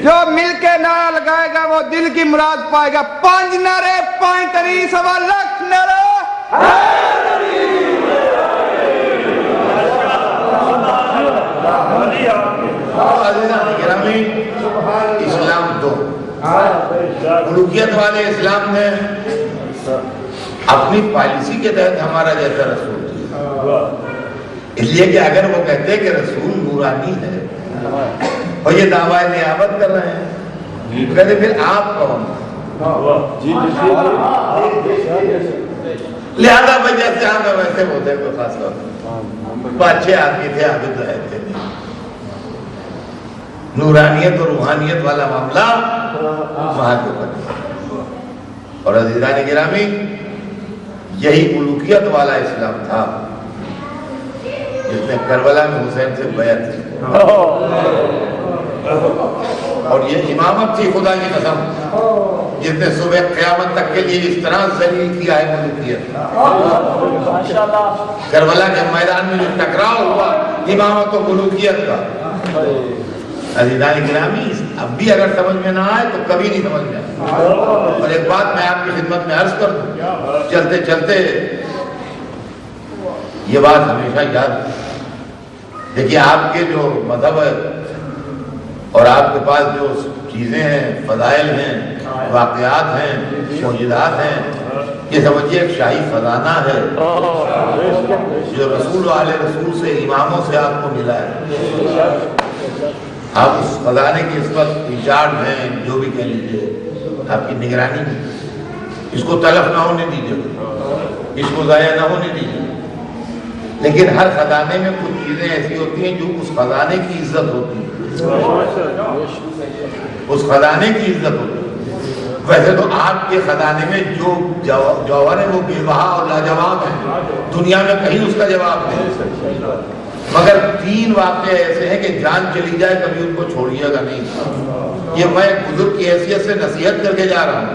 جو مل کے نعرہ لگائے گا وہ دل کی مراد پائے گا۔ 5 نعرے 35 سوا لاکھ نعرے۔ عزیزان گرامی، اسلام دو ملوکیت والے اسلام نے اپنی پالیسی کے تحت ہمارا جیسا رسول دیا، اس لیے کہ اگر وہ کہتے ہیں کہ رسول نورانی ہے اور یہ دعویٰ نیابت کر رہے ہیں، تو کہتے پھر آپ کون؟ لہذا وجہ سے ہم ویسے ہوتے کوئی خاص طور پر اچھے آدمی تھے، عابد رہے تھے، نورانیت اور روحانیت والا معاملہ وہاں کے اوپر۔ اور عزیزان گرامی، یہی ملوکیت والا اسلام تھا جس نے کربلا میں حسین سے بیعت کی، اور یہ امامت تھی خدا کی قسم جس نے صبح قیامت تک کے لیے اس طرح ذلیل کیا ہے ملوکیت۔ کربلا کے میدان میں جو ٹکراؤ ہوا امامت و ملوکیت کا، عزیزان گرامی اب بھی اگر سمجھ میں نہ آئے تو کبھی نہیں سمجھ میں آئے۔ اور ایک بات میں آپ کی خدمت میں عرض کر دوں، چلتے چلتے یہ بات ہمیشہ یاد، دیکھیے آپ کے جو مذہب ہے اور آپ کے پاس جو چیزیں ہیں، فضائل ہیں، واقعات ہیں، معجزات ہیں، یہ سمجھیے ایک شاہی خزانہ ہے جو رسول والے رسول سے، اماموں سے آپ کو ملا ہے۔ آپ اس خزانے کی اس وقت انچارج ہیں، جو بھی کہہ لیجیے، آپ کی نگرانی میں، اس کو تلف نہ ہونے دیجیے، اس کو ضائع نہ ہونے دیجیے۔ لیکن ہر خزانے میں کچھ چیزیں ایسی ہوتی ہیں جو اس خزانے کی عزت ہوتی ہے، اس خزانے کی عزت ہوتی ہے۔ ویسے تو آپ کے خزانے میں جو جوہر ہے وہ بے بہا اور لاجواب ہیں، دنیا میں کہیں اس کا جواب نہیں، مگر 3 واقعے ایسے ہیں کہ جان چلی جائے کبھی ان کو چھوڑیے گا نہیں۔ یہ میں بزرگ کی حیثیت سے نصیحت کر کے جا رہا ہوں،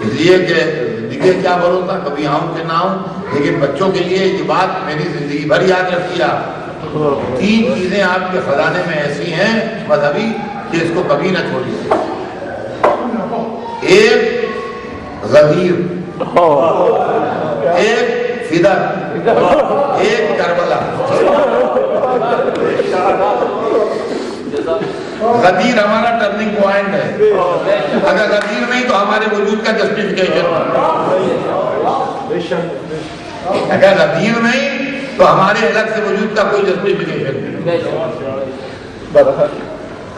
اس لیے کہ زندگی کیا بھروسہ، کبھی آؤں کہ نہ آؤں، لیکن بچوں کے لیے یہ بات میری زندگی بھر یاد رکھیے آپ۔ 3 چیزیں آپ کے خزانے میں ایسی ہیں مذہبی کہ اس کو کبھی نہ چھوڑیے۔ ایک غدیر، ایک فدر، ایک کربلا۔ غدیر ہمارا ٹرننگ پوائنٹ ہے، اگر غدیر نہیں تو ہمارے وجود کا جسٹیفیکیشن، اگر غدیر نہیں تو ہمارے الگ سے وجود کا کوئی جسٹیفیکیشن نہیں۔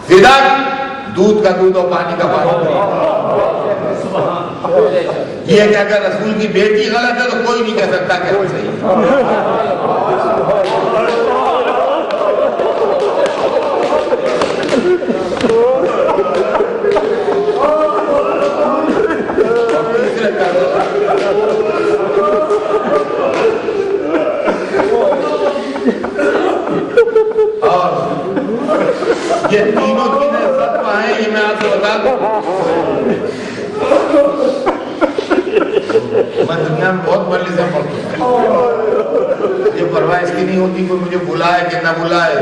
فداک دودھ کا دودھ اور پانی کا پانی. یہ کہ اگر رسول کی بیٹی غلط ہے تو کوئی نہیں کہہ سکتا کہ ہم صحیح. اور یہ تینوں چیزیں صدقہ ہیں، یہ میں آپ کو بتا دوں. میں دنیا میں بہت مجلسیں پڑھتا ہوں، یہ پرواہ اس کی نہیں ہوتی کوئی مجھے بلائے کہ نہ بلائے.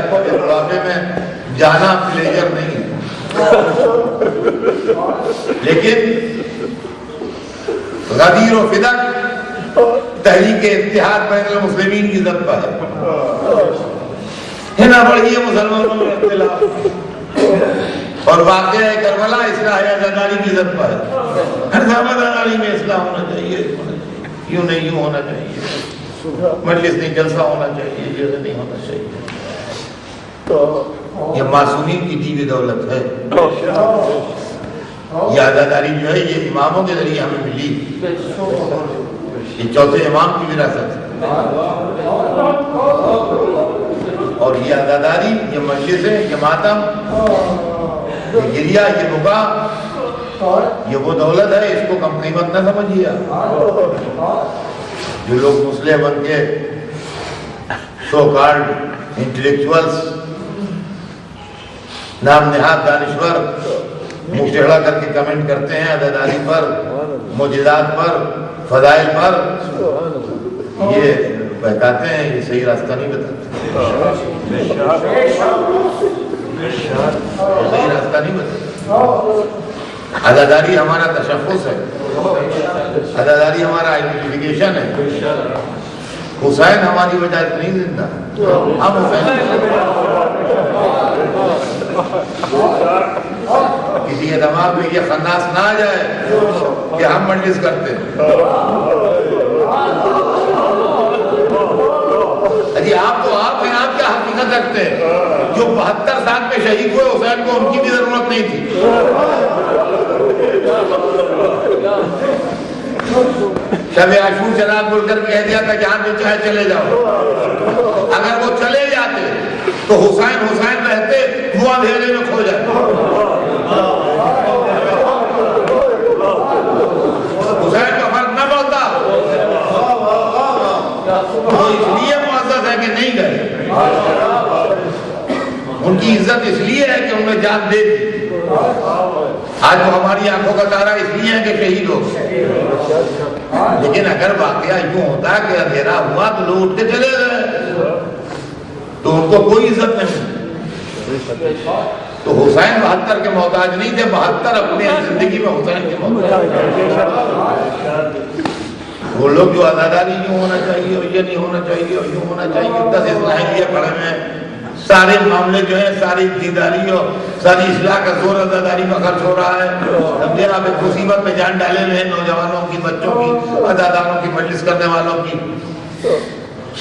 واقعے میں جانا پلیجر نہیں ہے، لیکن غدیر و فدق تحریک اتحاد بین المسلمین کی ضد پر ہے نہ بڑھیے مسلمانوں میں اختلاف. اور واقعہ کربلا اصلاح عدالاری کی ضد پر ہے. ہر عدالاری میں اصلاح ہونا چاہیے، یوں نہیں یوں ہونا چاہیے، مجلس نہیں جلسہ ہونا چاہیے، یہ نہیں ہونا چاہیے. یہ معصومین کی دی ہوئی دولت ہے. یہ عدالاری جو ہے یہ اماموں کے ذریعے ہمیں ملی، یہ چوتھے امام کی وراثت ہے. اور یہ عدالاری، یہ مجلسیں، یہ ماتم، یہ گریہ، یہ بکا، یہ وہ دولت ہے. اس کو کم قیمت نہ سمجھیے. جو لوگ مسلح بن کے سو کارڈ انٹلیکچوئلز، نام نہاد دانشور منہ ٹیڑھا کر کے کمنٹ کرتے ہیں عدالاری پر، معجزات پر، فضائل پر، یہ بہکاتے ہیں، یہ صحیح راستہ نہیں بتاتے. صحیح راستہ نہیں بتاتے. عدالاری ہمارا تشخص ہے، عدالاری ہمارا آئیڈینٹیفیکیشن ہے. حسین ہماری وجہ سے نہیں زندہ، ہم حسین. کسی کے دماغ میں یہ خناس نہ آ جائے کہ ہم مجلس کرتے ہیں. آپ تو آپ ہیں، آپ کیا حقیقت رکھتے ہیں؟ جو 72 سال میں شہید ہوئے حسین کو ان کی بھی ضرورت نہیں تھی. شب عاشور جناب بول کر کہہ دیا تھا جہاں جو چاہے چلے جاؤ. اگر وہ چلے جاتے تو حسین حسین رہتے، وہ اندھیرے میں کھو جاتے. حسین کا فرق نہ پڑتا. وہ اس لیے معزز ہے کہ نہیں گئے. ان کی عزت اس لیے ہے کہ انہوں نے جان دے دی. آج وہ ہماری آنکھوں کا تارا اس لیے ہے کہ شہید ہو. لیکن اگر واقعہ یوں ہوتا کہ اندھیرا ہوا تو لوگ اٹھ کے چلے گئے تو ان کو کوئی عزت نہیں. تو حسین 72 کے محتاج نہیں تھے، 72 اپنے زندگی میں حسین کے محتاج. وہ لوگ جو عدالاری یوں ہونا چاہیے اور یہ نہیں ہونا چاہیے اور یوں ہونا چاہیے، 10 اسلحے پڑے ہوئے ہیں. سارے معاملے جو ہیں، ساری دیداری اور ساری اصلاح کا زور عدالاری میں خرچ ہو رہا ہے. سمجھے آپ ایک مصیبت میں جان ڈالے ہوئے ہیں، نوجوانوں کی، بچوں کی، عدالتوں کی، مجلس کرنے والوں کی.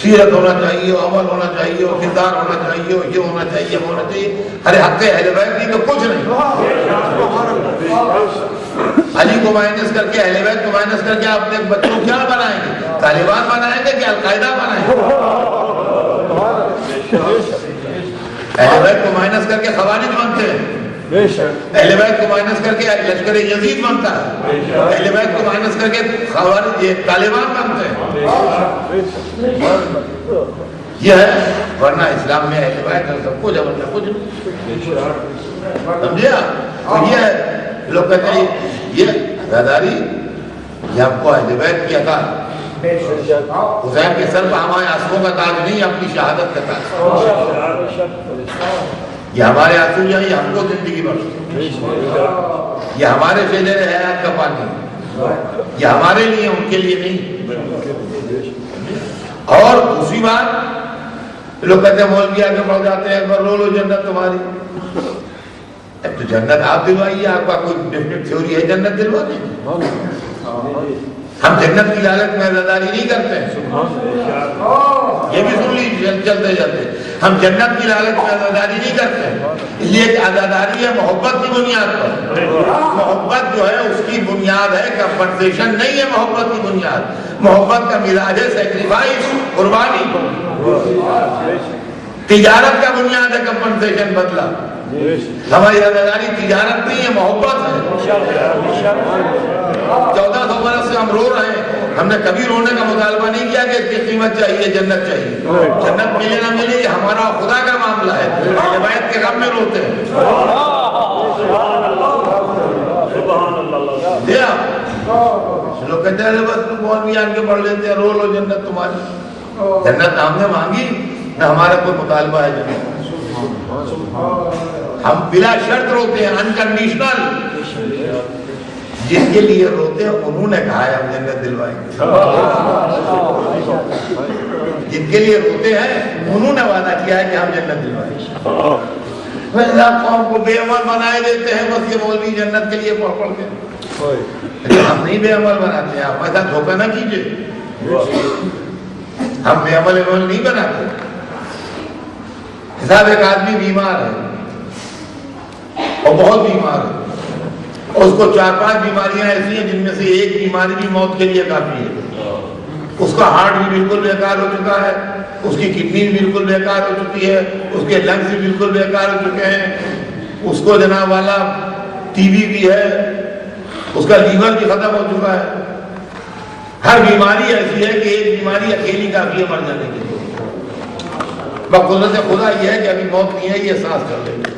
سیرت ہونا چاہیے، عمل ہونا چاہیے، کردار ہونا چاہیے، یہ ہونا چاہیے، ہونا چاہیے. ارے حق اہل بیت نہیں تو کچھ نہیں. علی کو مائنس کر کے، اہل بیت کو مائنس کر کے آپ اپنے بچوں کو کیا بنائیں گے؟ طالبان بنائیں گے کہ القاعدہ بنائیں گے؟ اہل بیت کو مائنس کر کے خوارج بنتے ہیں، اہل بیت کو مائنس کر کے لشکر یزید بنتا ہے، اہل بیت کو مائنس کر کے خوارج طالبان بنتے ہیں. یہ ہے. ورنہ اسلام میں اہل بیت سب کچھ ہے، ورنہ کچھ نہیں. سمجھے آپ؟ تو یہ ہے. لوگ کہتے ہیں یہ عزاداری، یہ ہم کو اہل بیت کی عطا ہے. حسین کے سر پر ہمارے آنسوؤں کا تاج نہیں، اپنی شہادت کا تاج. یہ ہمارے آنسو جو ہیں، یہ ہم کو زندگی بخشتے. یہ ہمارے شیلے حیات کا پانی، یہ ہمارے لیے، ان کے لیے نہیں. اور دوسری بات، لوگ کہتے ہیں مولوی آگے بڑھ جاتے ہیں، رو لو جنت تمہاری. اب تو جنت آپ دلوائیے، آپ کا کوئی ڈیفینٹ تھیوری ہے جنت دلوانے؟ ہم جنت کی لالچ میں عزاداری نہیں کرتے ہیں. یہ بھی سن لیجیے چلتے جاتے. ہم جنت کی لالچ میں عزاداری نہیں کرتے، اس لیے کہ عزاداری ہے محبت کی بنیاد پر۔ محبت جو ہے اس کی بنیاد ہے کمپنسیشن نہیں ہے، محبت کی بنیاد، محبت کا مزاج ہے سیکریفائس، قربانی۔ تجارت کا بنیاد ہے کمپنسیشن، بدلہ۔ ہماری عزاداری تجارت نہیں ہے، محبت ہے۔ 1400 برس سے ہم رو رہے ہیں، ہم نے کبھی رونے کا مطالبہ نہیں کیا کہ اس کی قیمت چاہیے، جنت چاہیے۔ جنت ملے نہ ملے یہ ہمارا خدا کا معاملہ ہے، حمایت کے غم میں روتے ہیں۔ لوگ کہتے ہیں بس مولوی آن کے پڑھ لیتے ہیں، رو لو جنت تمہاری۔ جنت ہم نے مانگی نہ ہمارا کوئی مطالبہ ہے جنت، ہم بلا شرط روتے ہیں، انکنڈیشنل۔ جس کے لیے روتے ہیں انہوں نے کہا ہے ہم جنت دلوائیں گے، جن کے لیے روتے ہیں انہوں نے وعدہ کیا ہے کہ ہم جنت دلوائیں گے۔ قوم کو بے عمل بنائے دیتے ہیں بس یہ مولوی جنت کے لیے پڑھ پڑھ کے۔ ہم نہیں بے عمل بناتے ہیں، آپ ایسا دھوکہ نہ کیجیے، ہم بے عمل نہیں بناتے۔ صاحب ایک آدمی بیمار ہے اور بہت بیمار ہے، اور اس کو 4-5 بیماریاں ایسی ہیں جن میں سے ایک بیماری بھی موت کے لیے کافی ہے۔ اس کا ہارٹ بھی بالکل بیکار ہو چکا ہے، اس کی کڈنی بھی بالکل بیکار ہو چکی ہے، اس کے لنگز بھی بالکل بیکار ہو چکے ہیں، اس کو جناب والا ٹی بی بھی ہے، اس کا لیور بھی ختم ہو چکا ہے۔ ہر بیماری ایسی ہے کہ ایک بیماری اکیلی کافی ہے مر جانے کے لیے۔ بقدرت خدا یہ ہے کہ ابھی موت نہیں ہے، یہ سانس کر لیں گے۔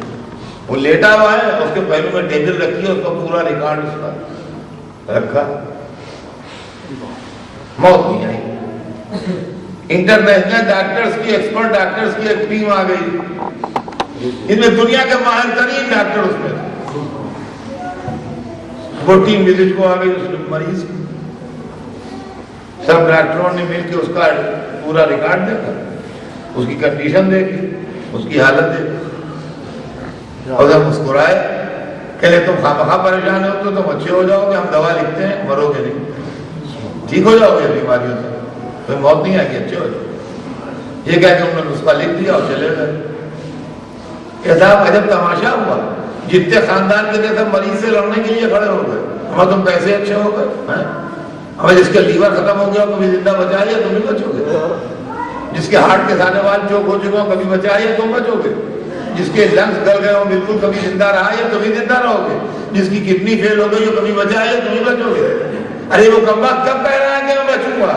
وہ لیٹا ہوا ہے، اس کے پہلو میں ٹیبل رکھی ہے، اس کا پورا ریکارڈ اس کا رکھا، موت نہیں آئی۔ انٹرنیشنل ڈاکٹرز کی، ایکسپرٹ ڈاکٹرز کی ایک ٹیم آ گئی، ان میں دنیا کے ماہر ترین ڈاکٹر اس میں، وہ ٹیم وزٹ کو آ گئی اس مریض کی۔ سب ڈاکٹروں نے مل کے اس کا پورا ریکارڈ دیکھا، اس کی کنڈیشن دیکھی، اس کی حالت دیکھی، اور جب مسکرائے کہ تم خواہ پریشان ہو تو تم اچھے ہو جاؤ گے، ہم دوا لکھتے ہیں، مرو گے نہیں، ٹھیک ہو جاؤ گے بیماریوں سے، کوئی موت نہیں آئے گی، اچھے ہو جاؤ۔ یہ کہہ کے انہوں نے اس کا لکھ دیا اور چلے گئے۔ کہ صاحب عجب تماشا ہوا، جتنے خاندان کے تھے سب مریض سے لڑنے کے لیے کھڑے ہو گئے، ہمیں تم کیسے اچھے ہو گئے، ہمیں جس کے لیور ختم ہو گیا کبھی زندہ بچائیے تم بھی بچو گے، جس کے ہارٹ کے سانے وال چوک ہو چکے ہو کبھی بچائیے تم بچو گے، جس کے لنگس گل گئے ہو بالکل کبھی زندہ رہا ہے تم بھی زندہ رہو گے، جس کی کڈنی فیل ہو گئی ہو کبھی بچائیے تم بھی بچو گے۔ ارے وہ کم وقت کب کہہ رہا ہے کہ میں بچوں گا؟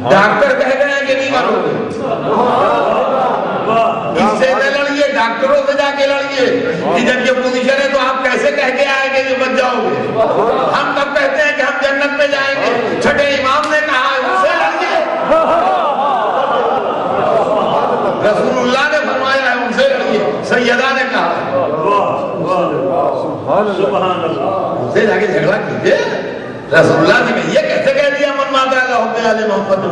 ڈاکٹر کہہ رہے ہیں کہ نہیں مرو گے۔ اس سے نہ لڑیے، ڈاکٹروں سے جا کے لڑیے کہ جب یہ پوزیشن ہے تو آپ کیسے کہہ کے آئیں گے کہ بچ جاؤ گے؟ ہم کب کہتے ہیں کہ ہم جنت میں جائیں گے؟ چھٹے امام نے کہا ہے اس سے لڑیے، رسول اللہ نے فرمایا ہے ان سے لڑیے، سیدہ نے کہا ہے ان سے جا کے جھگڑا کیجیے۔ رسول اللہ نے کہا یہ کیسے کہہ دیا من ماتا ہے حب علی محمد